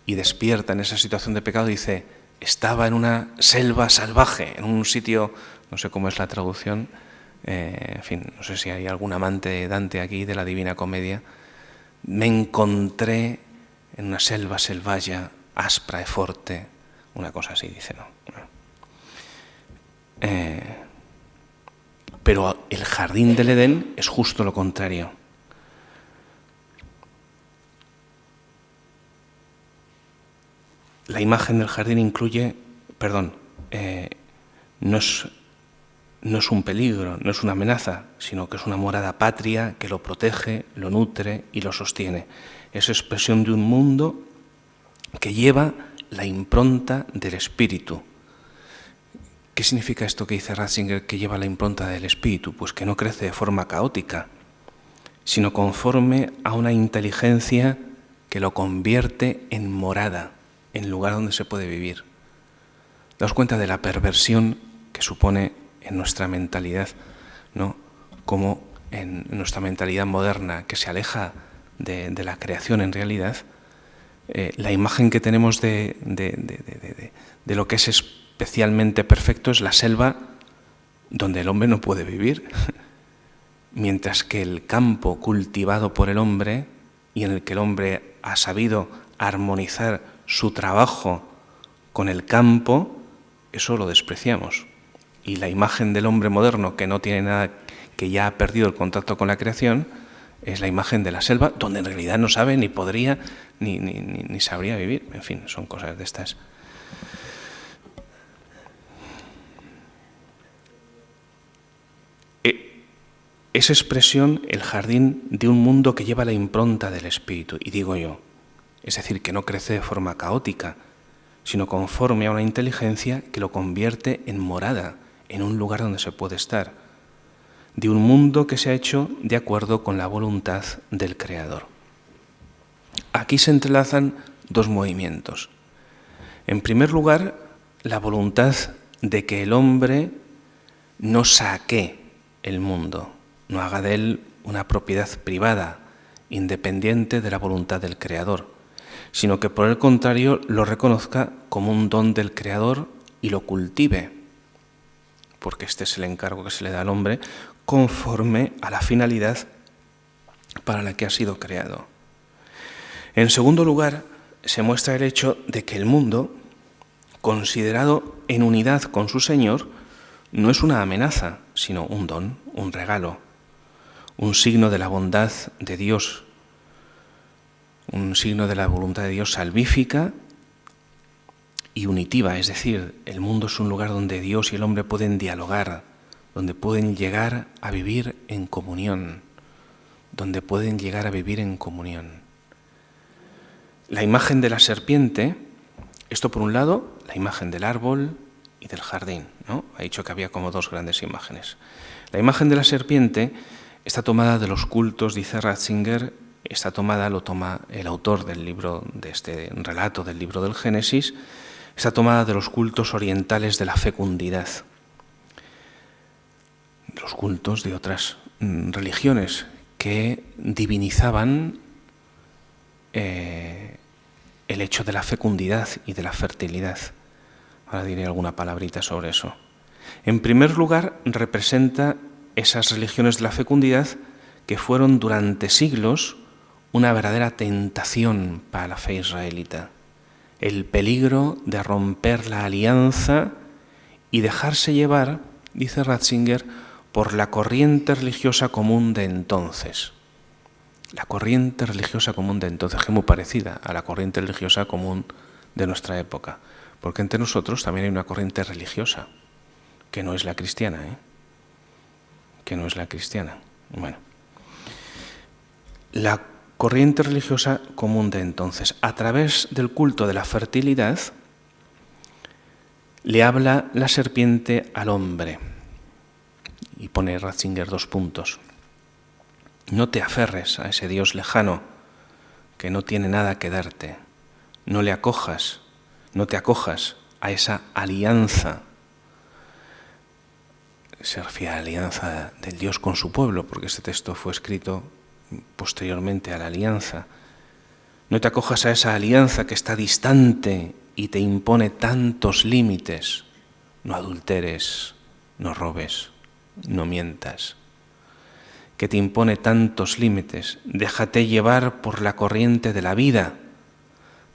y despierta en esa situación de pecado, dice, estaba en una selva salvaje, en un sitio, no sé cómo es la traducción, en fin, no sé si hay algún amante de Dante aquí, de la Divina Comedia, me encontré en una selva selvaggia, aspra e forte, una cosa así, dice, ¿no? Pero el jardín del Edén es justo lo contrario. La imagen del jardín incluye, no es un peligro, no es una amenaza, sino que es una morada patria que lo protege, lo nutre y lo sostiene. Es expresión de un mundo que lleva la impronta del espíritu, ¿Qué significa esto que dice Ratzinger, que lleva la impronta del espíritu? Pues que no crece de forma caótica, sino conforme a una inteligencia que lo convierte en morada, en lugar donde se puede vivir. Daos cuenta de la perversión que supone en nuestra mentalidad, ¿no? Como en nuestra mentalidad moderna, que se aleja de la creación en realidad, la imagen que tenemos de lo que es especialmente perfecto es la selva donde el hombre no puede vivir, mientras que el campo cultivado por el hombre y en el que el hombre ha sabido armonizar su trabajo con el campo, eso lo despreciamos. Y la imagen del hombre moderno, que no tiene nada, que ya ha perdido el contacto con la creación, es la imagen de la selva, donde en realidad no sabe, ni podría, ni sabría vivir. En fin, son cosas de estas. Es expresión el jardín de un mundo que lleva la impronta del espíritu, y digo yo, es decir, que no crece de forma caótica, sino conforme a una inteligencia que lo convierte en morada, en un lugar donde se puede estar, de un mundo que se ha hecho de acuerdo con la voluntad del Creador. Aquí se entrelazan dos movimientos. En primer lugar, la voluntad de que el hombre no saquee el mundo, no haga de él una propiedad privada, independiente de la voluntad del Creador, sino que por el contrario lo reconozca como un don del Creador y lo cultive, porque este es el encargo que se le da al hombre conforme a la finalidad para la que ha sido creado. En segundo lugar, se muestra el hecho de que el mundo, considerado en unidad con su Señor, no es una amenaza, sino un don, un regalo, un signo de la bondad de Dios, un signo de la voluntad de Dios salvífica y unitiva, es decir, el mundo es un lugar donde Dios y el hombre pueden dialogar, donde pueden llegar a vivir en comunión, donde pueden llegar a vivir en comunión. La imagen de la serpiente, esto por un lado, la imagen del árbol y del jardín, ¿no? Ha dicho que había como dos grandes imágenes. La imagen de la serpiente está tomada de los cultos, dice Ratzinger, esta tomada lo toma el autor del libro, de este relato del libro del Génesis, está tomada de los cultos orientales de la fecundidad, los cultos de otras religiones que divinizaban el hecho de la fecundidad y de la fertilidad. Ahora diré alguna palabrita sobre eso. En primer lugar, representa esas religiones de la fecundidad que fueron durante siglos una verdadera tentación para la fe israelita. El peligro de romper la alianza y dejarse llevar, dice Ratzinger, por la corriente religiosa común de entonces. La corriente religiosa común de entonces, que es muy parecida a la corriente religiosa común de nuestra época, porque entre nosotros también hay una corriente religiosa, que no es la cristiana, que no es la cristiana. Bueno, la corriente religiosa común de entonces, a través del culto de la fertilidad, le habla la serpiente al hombre. Y pone Ratzinger 2 puntos. No te aferres a ese Dios lejano que no tiene nada que darte. No te acojas a esa alianza. Se refiere a la alianza del Dios con su pueblo, porque este texto fue escrito posteriormente a la alianza. No te acojas a esa alianza que está distante y te impone tantos límites. No adulteres, no robes, no mientas. Que te impone tantos límites. Déjate llevar por la corriente de la vida.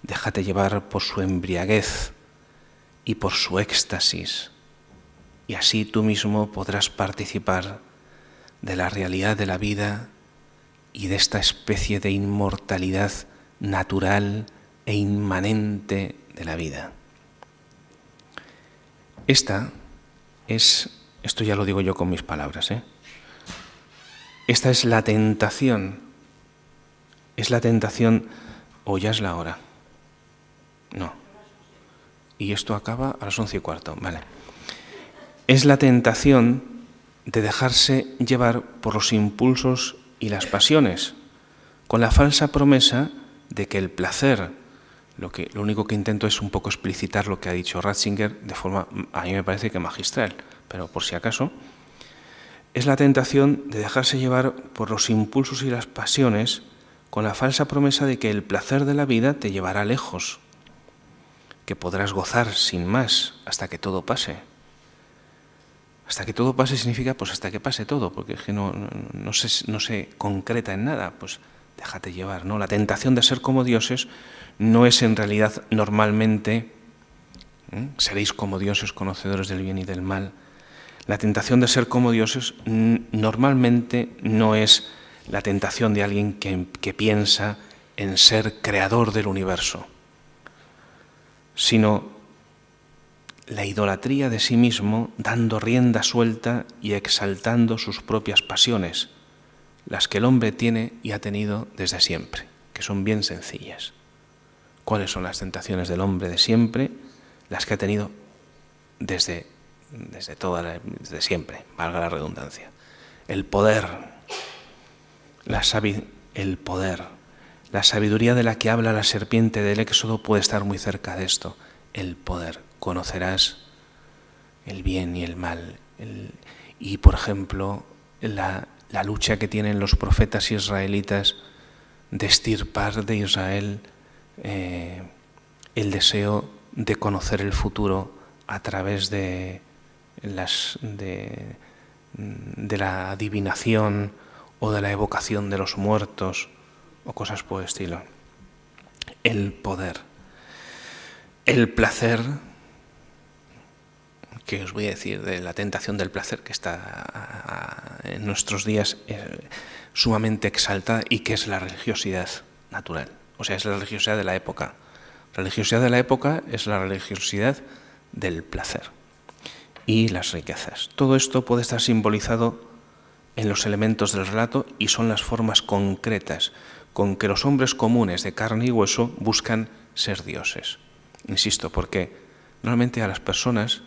Déjate llevar por su embriaguez y por su éxtasis. Y así tú mismo podrás participar de la realidad de la vida y de esta especie de inmortalidad natural e inmanente de la vida. Esto ya lo digo yo con mis palabras, Esta es la tentación, o ya es la hora. No. Y esto acaba a las 11:15, vale. es la tentación de dejarse llevar por los impulsos y las pasiones, con la falsa promesa de que el placer, lo único que intento es un poco explicitar lo que ha dicho Ratzinger de forma, a mí me parece que magistral, pero por si acaso, es la tentación de dejarse llevar por los impulsos y las pasiones con la falsa promesa de que el placer de la vida te llevará lejos, que podrás gozar sin más hasta que todo pase. Hasta que todo pase significa pues hasta que pase todo, porque es que no se concreta en nada, pues déjate llevar, ¿no? La tentación de ser como dioses no es en realidad normalmente, seréis como dioses conocedores del bien y del mal. La tentación de ser como dioses normalmente no es la tentación de alguien que piensa en ser creador del universo, sino la idolatría de sí mismo, dando rienda suelta y exaltando sus propias pasiones, las que el hombre tiene y ha tenido desde siempre, que son bien sencillas. ¿Cuáles son las tentaciones del hombre de siempre? Las que ha tenido desde siempre, valga la redundancia. El poder, la sabiduría de la que habla la serpiente del Éxodo puede estar muy cerca de esto, el poder. Conocerás el bien y el mal. Y, por ejemplo, la lucha que tienen los profetas israelitas de extirpar de Israel el deseo de conocer el futuro a través de la adivinación o de la evocación de los muertos o cosas por el estilo. El poder. El placer, que os voy a decir de la tentación del placer que está en nuestros días sumamente exaltada y que es la religiosidad natural. O sea, es la religiosidad de la época. La religiosidad de la época es la religiosidad del placer y las riquezas. Todo esto puede estar simbolizado en los elementos del relato y son las formas concretas con que los hombres comunes de carne y hueso buscan ser dioses. Insisto, porque normalmente a las personas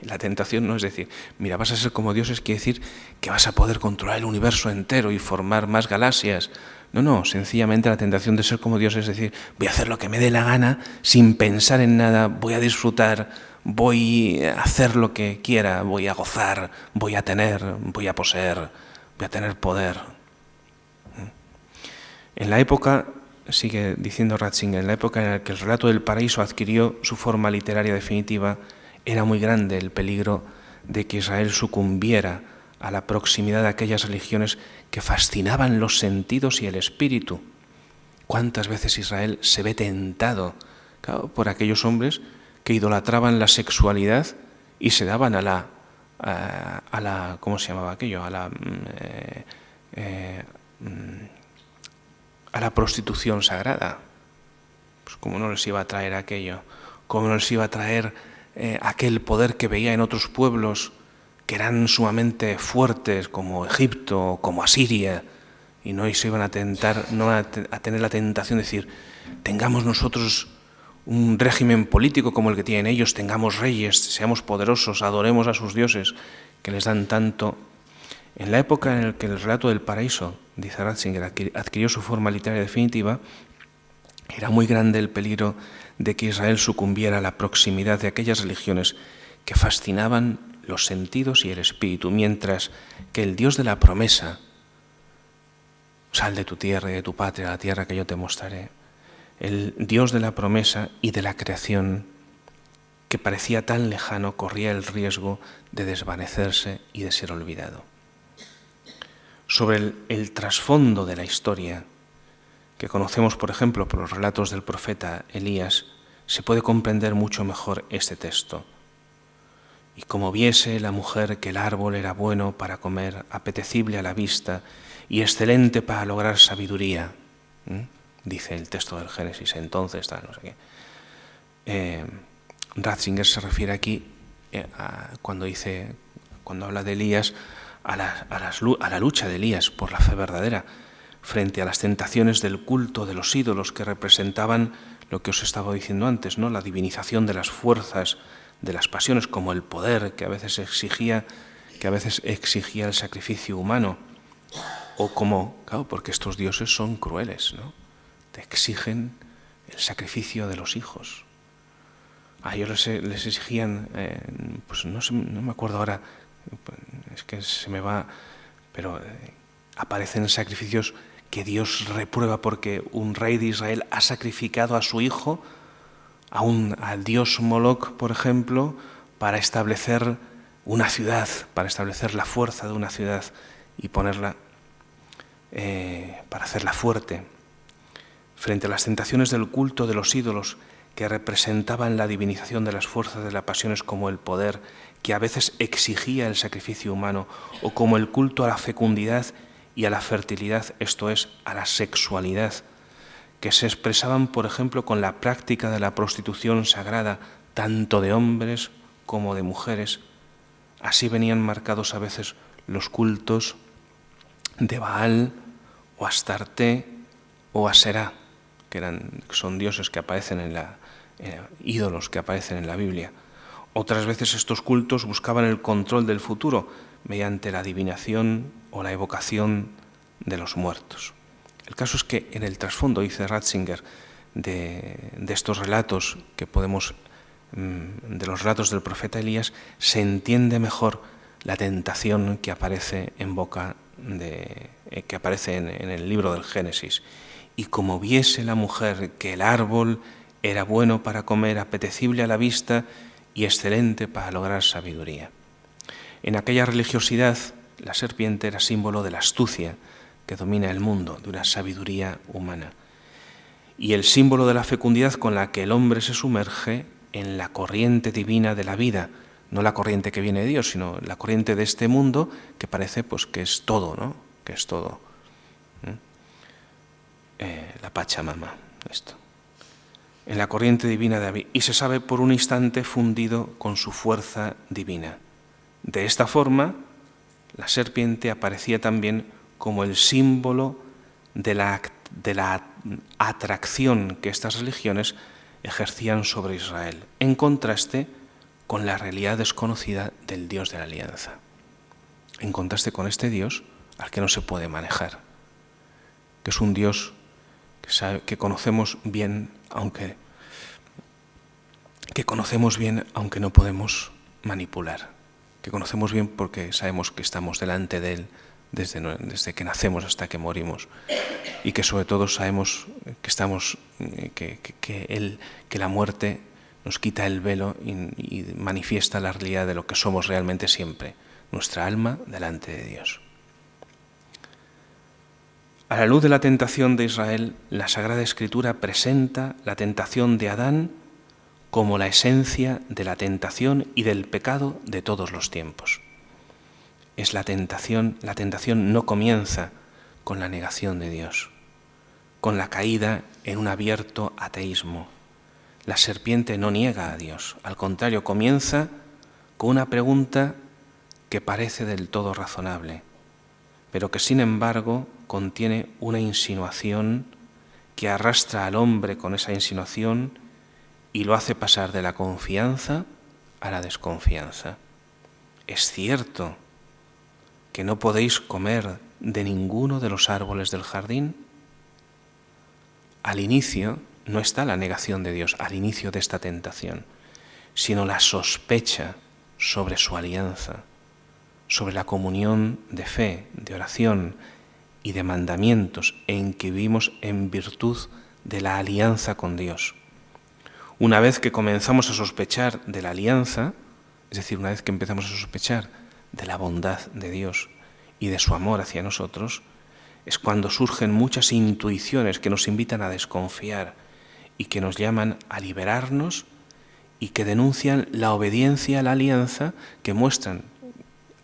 la tentación no es decir, mira, vas a ser como dioses, quiere decir que vas a poder controlar el universo entero y formar más galaxias. No, sencillamente la tentación de ser como Dios es decir, voy a hacer lo que me dé la gana sin pensar en nada, voy a disfrutar, voy a hacer lo que quiera, voy a gozar, voy a tener, voy a poseer, voy a tener poder. En la época, sigue diciendo Ratzinger, en la época en la que el relato del paraíso adquirió su forma literaria definitiva, era muy grande el peligro de que Israel sucumbiera a la proximidad de aquellas religiones que fascinaban los sentidos y el espíritu. ¿Cuántas veces Israel se ve tentado, claro, por aquellos hombres que idolatraban la sexualidad y se daban a la ¿cómo se llamaba aquello? A la prostitución sagrada? Pues cómo no les iba a traer aquello, cómo no les iba a traer aquel poder que veía en otros pueblos que eran sumamente fuertes, como Egipto, como Asiria, y no se iban a tentar, no a tener la tentación de decir, tengamos nosotros un régimen político como el que tienen ellos, tengamos reyes, seamos poderosos, adoremos a sus dioses, que les dan tanto. En la época en la que el relato del paraíso, dice Ratzinger, adquirió su forma literaria definitiva, era muy grande el peligro de que Israel sucumbiera a la proximidad de aquellas religiones que fascinaban los sentidos y el espíritu, mientras que el Dios de la promesa, sal de tu tierra y de tu patria, la tierra que yo te mostraré, el Dios de la promesa y de la creación, que parecía tan lejano, corría el riesgo de desvanecerse y de ser olvidado. Sobre el trasfondo de la historia, que conocemos, por ejemplo, por los relatos del profeta Elías, se puede comprender mucho mejor este texto. Y como viese la mujer que el árbol era bueno para comer, apetecible a la vista y excelente para lograr sabiduría, dice el texto del Génesis, entonces tal, no sé qué. Ratzinger se refiere aquí, cuando habla de Elías, a la lucha de Elías por la fe verdadera, frente a las tentaciones del culto de los ídolos que representaban lo que os estaba diciendo antes, ¿no? La divinización de las fuerzas de las pasiones, como el poder que a veces exigía el sacrificio humano, o como, claro, porque estos dioses son crueles, ¿no? Te exigen el sacrificio de los hijos. A ellos les exigían, pues no me acuerdo ahora, es que se me va, pero aparecen sacrificios que Dios reprueba porque un rey de Israel ha sacrificado a su hijo, al dios Moloch, por ejemplo, para establecer una ciudad, para establecer la fuerza de una ciudad y ponerla, para hacerla fuerte. Frente a las tentaciones del culto de los ídolos que representaban la divinización de las fuerzas de las pasiones, como el poder, que a veces exigía el sacrificio humano, o como el culto a la fecundidad y a la fertilidad, esto es, a la sexualidad, que se expresaban, por ejemplo, con la práctica de la prostitución sagrada, tanto de hombres como de mujeres. Así venían marcados a veces los cultos de Baal o Astarte o Aserá, que son dioses que aparecen ídolos que aparecen en la Biblia. Otras veces estos cultos buscaban el control del futuro mediante la adivinación o la evocación de los muertos. El caso es que en el trasfondo, dice Ratzinger, de estos relatos que podemos, de los relatos del profeta Elías, se entiende mejor la tentación que aparece que aparece en el libro del Génesis. Y como viese la mujer que el árbol era bueno para comer, apetecible a la vista y excelente para lograr sabiduría. En aquella religiosidad, la serpiente era símbolo de la astucia que domina el mundo, de una sabiduría humana. Y el símbolo de la fecundidad con la que el hombre se sumerge en la corriente divina de la vida, no la corriente que viene de Dios, sino la corriente de este mundo que parece pues que es todo, ¿no? Que es todo. La Pachamama, esto. En la corriente divina de la vida. Y se sabe por un instante fundido con su fuerza divina. De esta forma, la serpiente aparecía también como el símbolo de la atracción que estas religiones ejercían sobre Israel, en contraste con la realidad desconocida del Dios de la Alianza, en contraste con este Dios al que no se puede manejar, que es un Dios que conocemos bien, aunque no podemos manipular, que conocemos bien porque sabemos que estamos delante de Él desde que nacemos hasta que morimos, y que sobre todo sabemos que la muerte nos quita el velo y manifiesta la realidad de lo que somos realmente siempre, nuestra alma delante de Dios. A la luz de la tentación de Israel, la Sagrada Escritura presenta la tentación de Adán como la esencia de la tentación y del pecado de todos los tiempos. La tentación no comienza con la negación de Dios, con la caída en un abierto ateísmo. La serpiente no niega a Dios, al contrario, comienza con una pregunta que parece del todo razonable, pero que sin embargo contiene una insinuación que arrastra al hombre con esa insinuación y lo hace pasar de la confianza a la desconfianza. Es cierto que no podéis comer de ninguno de los árboles del jardín. Al inicio no está la negación de Dios, al inicio de esta tentación, sino la sospecha sobre su alianza, sobre la comunión de fe, de oración y de mandamientos en que vivimos en virtud de la alianza con Dios. Una vez que comenzamos a sospechar de la alianza, es decir, una vez que empezamos a sospechar de la bondad de Dios y de su amor hacia nosotros, es cuando surgen muchas intuiciones que nos invitan a desconfiar y que nos llaman a liberarnos y que denuncian la obediencia a la alianza, que muestran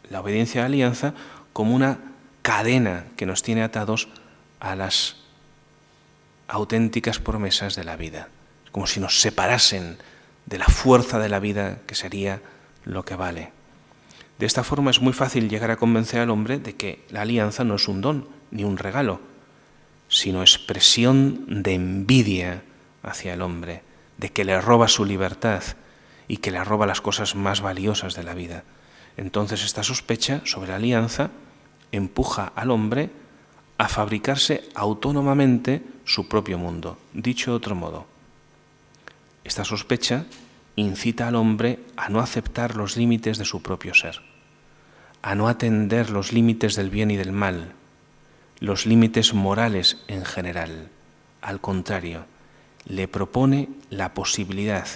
la obediencia a la alianza como una cadena que nos tiene atados a las auténticas promesas de la vida, como si nos separasen de la fuerza de la vida, que sería lo que vale. De esta forma es muy fácil llegar a convencer al hombre de que la alianza no es un don ni un regalo, sino expresión de envidia hacia el hombre, de que le roba su libertad y que le roba las cosas más valiosas de la vida. Entonces esta sospecha sobre la alianza empuja al hombre a fabricarse autónomamente su propio mundo. Dicho de otro modo, esta sospecha incita al hombre a no aceptar los límites de su propio ser, a no atender los límites del bien y del mal, los límites morales en general. Al contrario, le propone la posibilidad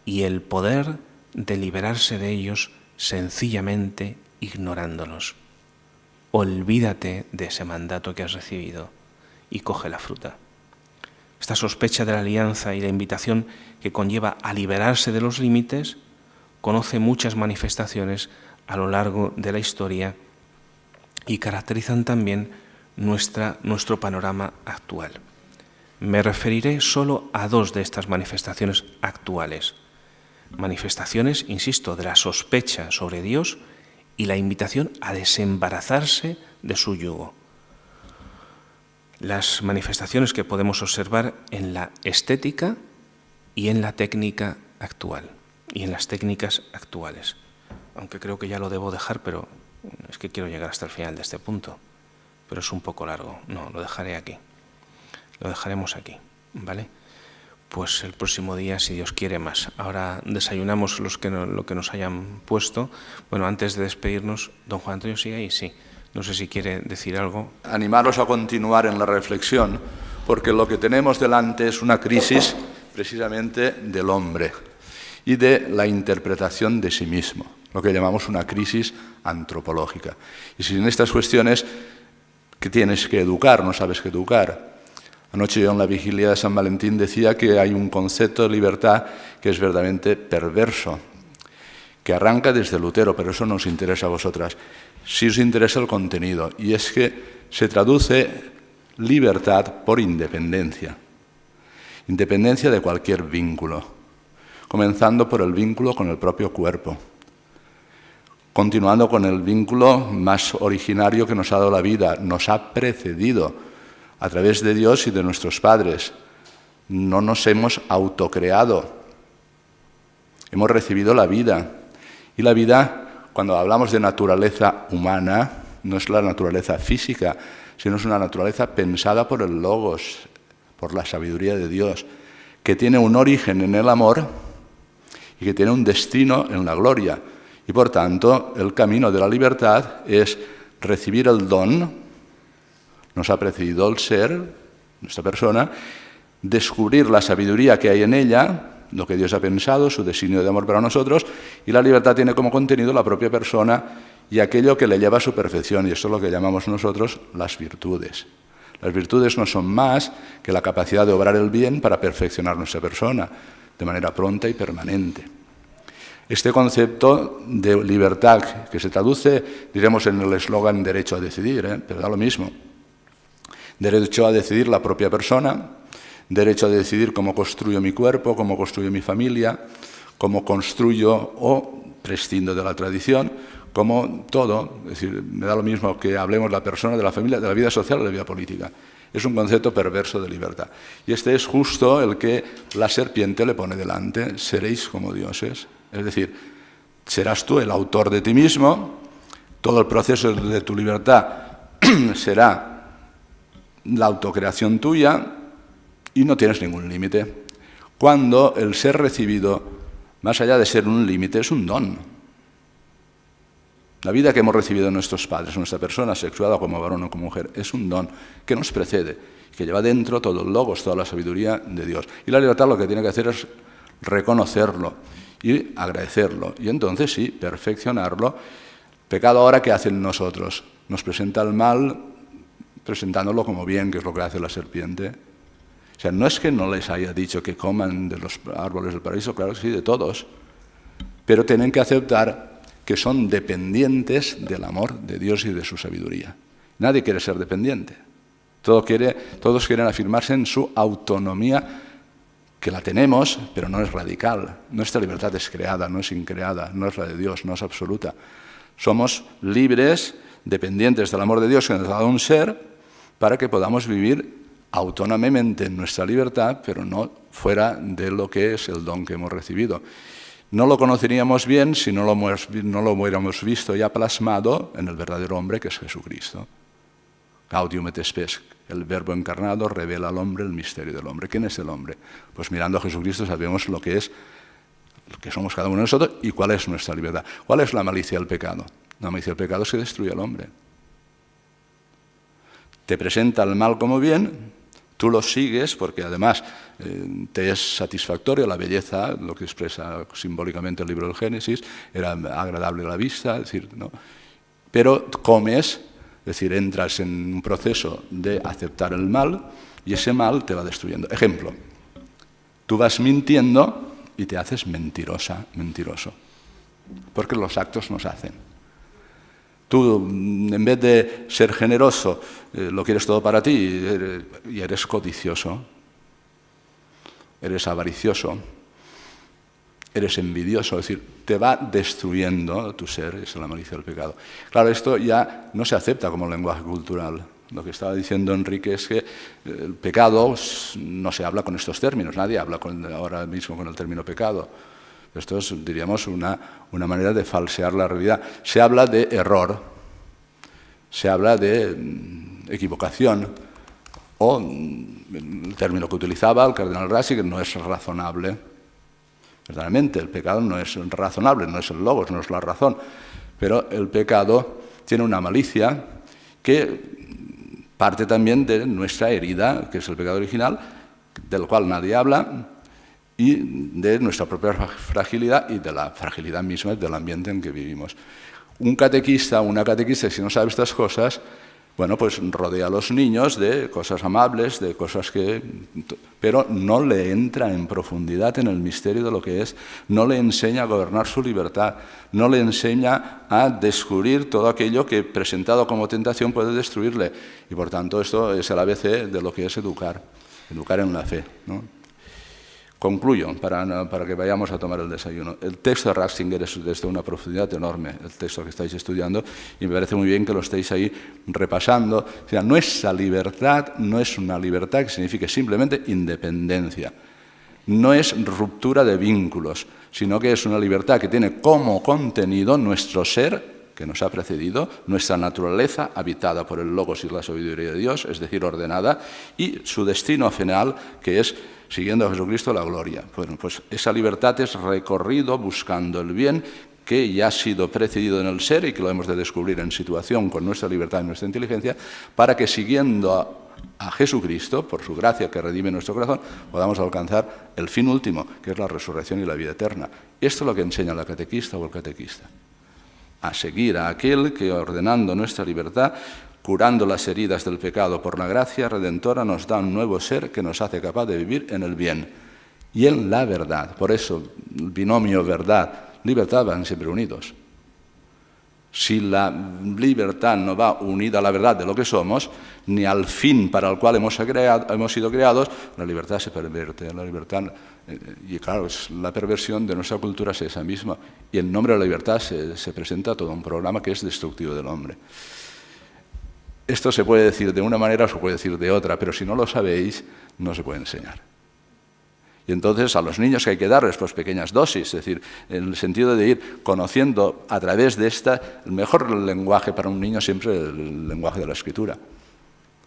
y el poder de liberarse de ellos sencillamente ignorándolos. Olvídate de ese mandato que has recibido y coge la fruta. Esta sospecha de la alianza y la invitación que conlleva a liberarse de los límites conoce muchas manifestaciones a lo largo de la historia y caracterizan también nuestro panorama actual. Me referiré solo a dos de estas manifestaciones actuales. Manifestaciones, insisto, de la sospecha sobre Dios y la invitación a desembarazarse de su yugo. Las manifestaciones que podemos observar en la estética y en la técnica actual, y en las técnicas actuales. Aunque creo que ya lo debo dejar, pero es que quiero llegar hasta el final de este punto. Pero es un poco largo. No, lo dejaré aquí. Lo dejaremos aquí, ¿vale? Pues el próximo día, si Dios quiere, más. Ahora desayunamos lo que nos hayan puesto. Bueno, antes de despedirnos, don Juan Antonio sigue ahí, sí. No sé si quiere decir algo. Animaros a continuar en la reflexión, porque lo que tenemos delante es una crisis precisamente del hombre y de la interpretación de sí mismo, lo que llamamos una crisis antropológica. Y si en estas cuestiones que tienes que educar, no sabes qué educar. Anoche yo en la vigilia de San Valentín decía que hay un concepto de libertad que es verdaderamente perverso, que arranca desde Lutero, pero eso no os interesa a vosotras. Sí os interesa el contenido, y es que se traduce libertad por independencia. Independencia de cualquier vínculo, comenzando por el vínculo con el propio cuerpo, continuando con el vínculo más originario que nos ha dado la vida, nos ha precedido a través de Dios y de nuestros padres. No nos hemos autocreado, hemos recibido la vida. Y la vida, cuando hablamos de naturaleza humana, no es la naturaleza física, sino es una naturaleza pensada por el Logos, por la sabiduría de Dios, que tiene un origen en el amor y que tiene un destino en la gloria. Y por tanto, el camino de la libertad es recibir el don, nos ha precedido el ser, nuestra persona, descubrir la sabiduría que hay en ella, lo que Dios ha pensado, su designio de amor para nosotros, y la libertad tiene como contenido la propia persona y aquello que le lleva a su perfección, y esto es lo que llamamos nosotros las virtudes. Las virtudes no son más que la capacidad de obrar el bien para perfeccionar nuestra persona, de manera pronta y permanente. Este concepto de libertad, que se traduce, diremos, en el eslogan derecho a decidir, pero da lo mismo. Derecho a decidir la propia persona, derecho a decidir cómo construyo mi cuerpo, cómo construyo mi familia, cómo construyo o prescindo de la tradición, como todo. Es decir, me da lo mismo que hablemos de la persona, de la familia, de la vida social o de la vida política. Es un concepto perverso de libertad. Y este es justo el que la serpiente le pone delante. Seréis como dioses. Es decir, serás tú el autor de ti mismo, todo el proceso de tu libertad será la autocreación tuya y no tienes ningún límite. Cuando el ser recibido, más allá de ser un límite, es un don. La vida que hemos recibido de nuestros padres, nuestra persona sexuada como varón o como mujer, es un don que nos precede, que lleva dentro todo el logos, toda la sabiduría de Dios. Y la libertad lo que tiene que hacer es reconocerlo y agradecerlo. Y entonces sí, perfeccionarlo. Pecado ahora, ¿qué hacen nosotros? Nos presenta el mal presentándolo como bien, que es lo que hace la serpiente. O sea, no es que no les haya dicho que coman de los árboles del paraíso, claro que sí, de todos, pero tienen que aceptar que son dependientes del amor de Dios y de su sabiduría. Nadie quiere ser dependiente. Todos quieren afirmarse en su autonomía, que la tenemos, pero no es radical. Nuestra libertad es creada, no es increada, no es la de Dios, no es absoluta. Somos libres, dependientes del amor de Dios que nos ha dado un ser, para que podamos vivir autónomamente en nuestra libertad, pero no fuera de lo que es el don que hemos recibido. No lo conoceríamos bien si no lo hubiéramos visto ya plasmado en el verdadero hombre que es Jesucristo. Gaudium et spes, el verbo encarnado revela al hombre el misterio del hombre. ¿Quién es el hombre? Pues mirando a Jesucristo sabemos lo que somos cada uno de nosotros y cuál es nuestra libertad. ¿Cuál es la malicia del pecado? La malicia del pecado es que destruye al hombre. Te presenta el mal como bien, tú lo sigues porque además te es satisfactorio la belleza, lo que expresa simbólicamente el libro del Génesis, era agradable a la vista, es decir, ¿no? Pero comes, es decir, entras en un proceso de aceptar el mal y ese mal te va destruyendo. Ejemplo, tú vas mintiendo y te haces mentirosa, mentiroso, porque los actos nos hacen. Tú, en vez de ser generoso, lo quieres todo para ti y eres codicioso, eres avaricioso, eres envidioso, es decir, te va destruyendo tu ser, es la malicia del pecado. Claro, esto ya no se acepta como lenguaje cultural. Lo que estaba diciendo Enrique es que el pecado no se habla con estos términos, nadie habla ahora mismo con el término pecado. Esto es, diríamos, una manera de falsear la realidad. Se habla de error, se habla de equivocación, o el término que utilizaba el cardenal Ratzinger, no es razonable. Verdaderamente, el pecado no es razonable, no es el logos, no es la razón, pero el pecado tiene una malicia que parte también de nuestra herida, que es el pecado original, del cual nadie habla, y de nuestra propia fragilidad y de la fragilidad misma del ambiente en que vivimos. Un catequista, una catequista, si no sabe estas cosas, bueno, pues rodea a los niños de cosas amables, de cosas que... pero no le entra en profundidad en el misterio de lo que es, no le enseña a gobernar su libertad, no le enseña a descubrir todo aquello que presentado como tentación puede destruirle. Y por tanto esto es el ABC de lo que es educar en la fe, ¿no? Concluyo, para que vayamos a tomar el desayuno. El texto de Ratzinger es desde una profundidad enorme, el texto que estáis estudiando, y me parece muy bien que lo estéis ahí repasando. O sea, nuestra libertad no es una libertad que signifique simplemente independencia, no es ruptura de vínculos, sino que es una libertad que tiene como contenido nuestro ser, que nos ha precedido, nuestra naturaleza habitada por el Logos y la sabiduría de Dios, es decir, ordenada, y su destino final, que es, siguiendo a Jesucristo, la gloria. Bueno, pues esa libertad es recorrido buscando el bien que ya ha sido precedido en el ser y que lo hemos de descubrir en situación con nuestra libertad y nuestra inteligencia, para que siguiendo a Jesucristo, por su gracia que redime nuestro corazón, podamos alcanzar el fin último, que es la resurrección y la vida eterna. Esto es lo que enseña la catequista o el catequista. A seguir a aquel que, ordenando nuestra libertad, curando las heridas del pecado por la gracia redentora, nos da un nuevo ser que nos hace capaz de vivir en el bien y en la verdad. Por eso, el binomio verdad-libertad van siempre unidos. Si la libertad no va unida a la verdad de lo que somos, ni al fin para el cual hemos sido creados, la libertad se pervierte. La libertad, y claro, la perversión de nuestra cultura es esa misma. Y en nombre de la libertad se presenta todo un programa que es destructivo del hombre. Esto se puede decir de una manera o se puede decir de otra, pero si no lo sabéis, no se puede enseñar. Y entonces a los niños que hay que darles pues pequeñas dosis, es decir, en el sentido de ir conociendo a través de el mejor lenguaje para un niño siempre es el lenguaje de la Escritura.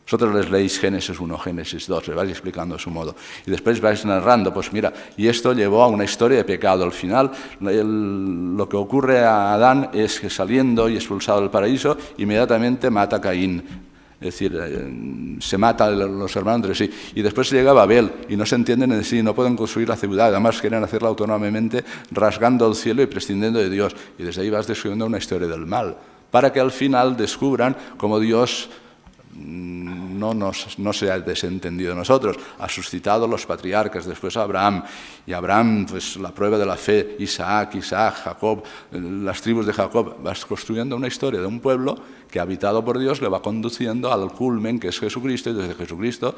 Vosotros les leéis Génesis 1, Génesis 2, le vais explicando a su modo. Y después vais narrando, pues mira, y esto llevó a una historia de pecado. Al final, lo que ocurre a Adán es que saliendo y expulsado del paraíso, inmediatamente mata a Caín. Es decir, se matan los hermanos entre sí. Y después llega Babel y no se entienden en sí, no pueden construir la ciudad. Además quieren hacerla autónomamente, rasgando el cielo y prescindiendo de Dios. Y desde ahí vas descubriendo una historia del mal, para que al final descubran cómo Dios no se ha desentendido de nosotros, ha suscitado los patriarcas, después a Abraham, y Abraham, pues la prueba de la fe, Isaac, Jacob, las tribus de Jacob, vas construyendo una historia de un pueblo que habitado por Dios le va conduciendo al culmen que es Jesucristo, y desde Jesucristo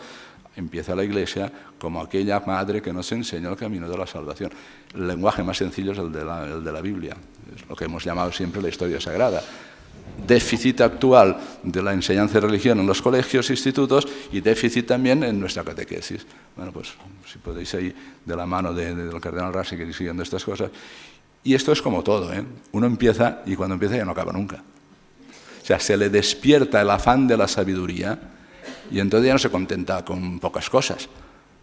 empieza la Iglesia como aquella madre que nos enseña el camino de la salvación. El lenguaje más sencillo es el de la Biblia, es lo que hemos llamado siempre la historia sagrada. Déficit actual de la enseñanza de religión en los colegios e institutos y déficit también en nuestra catequesis. Bueno, pues si podéis ahí de la mano del cardenal Ratzinger y siguiendo estas cosas. Y esto es como todo, ¿eh? Uno empieza y cuando empieza ya no acaba nunca. O sea, se le despierta el afán de la sabiduría y entonces ya no se contenta con pocas cosas,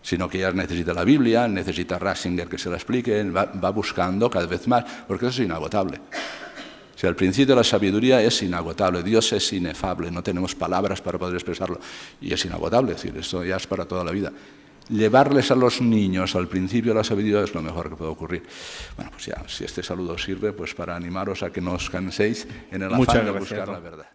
sino que ya necesita la Biblia, necesita Ratzinger que se la explique, va buscando cada vez más, porque eso es inagotable. O sea, el principio de la sabiduría es inagotable, Dios es inefable, no tenemos palabras para poder expresarlo, y es inagotable, es decir, esto ya es para toda la vida. Llevarles a los niños al principio de la sabiduría es lo mejor que puede ocurrir. Bueno, pues ya, si este saludo sirve, pues para animaros a que no os canséis en el afán de buscar la verdad.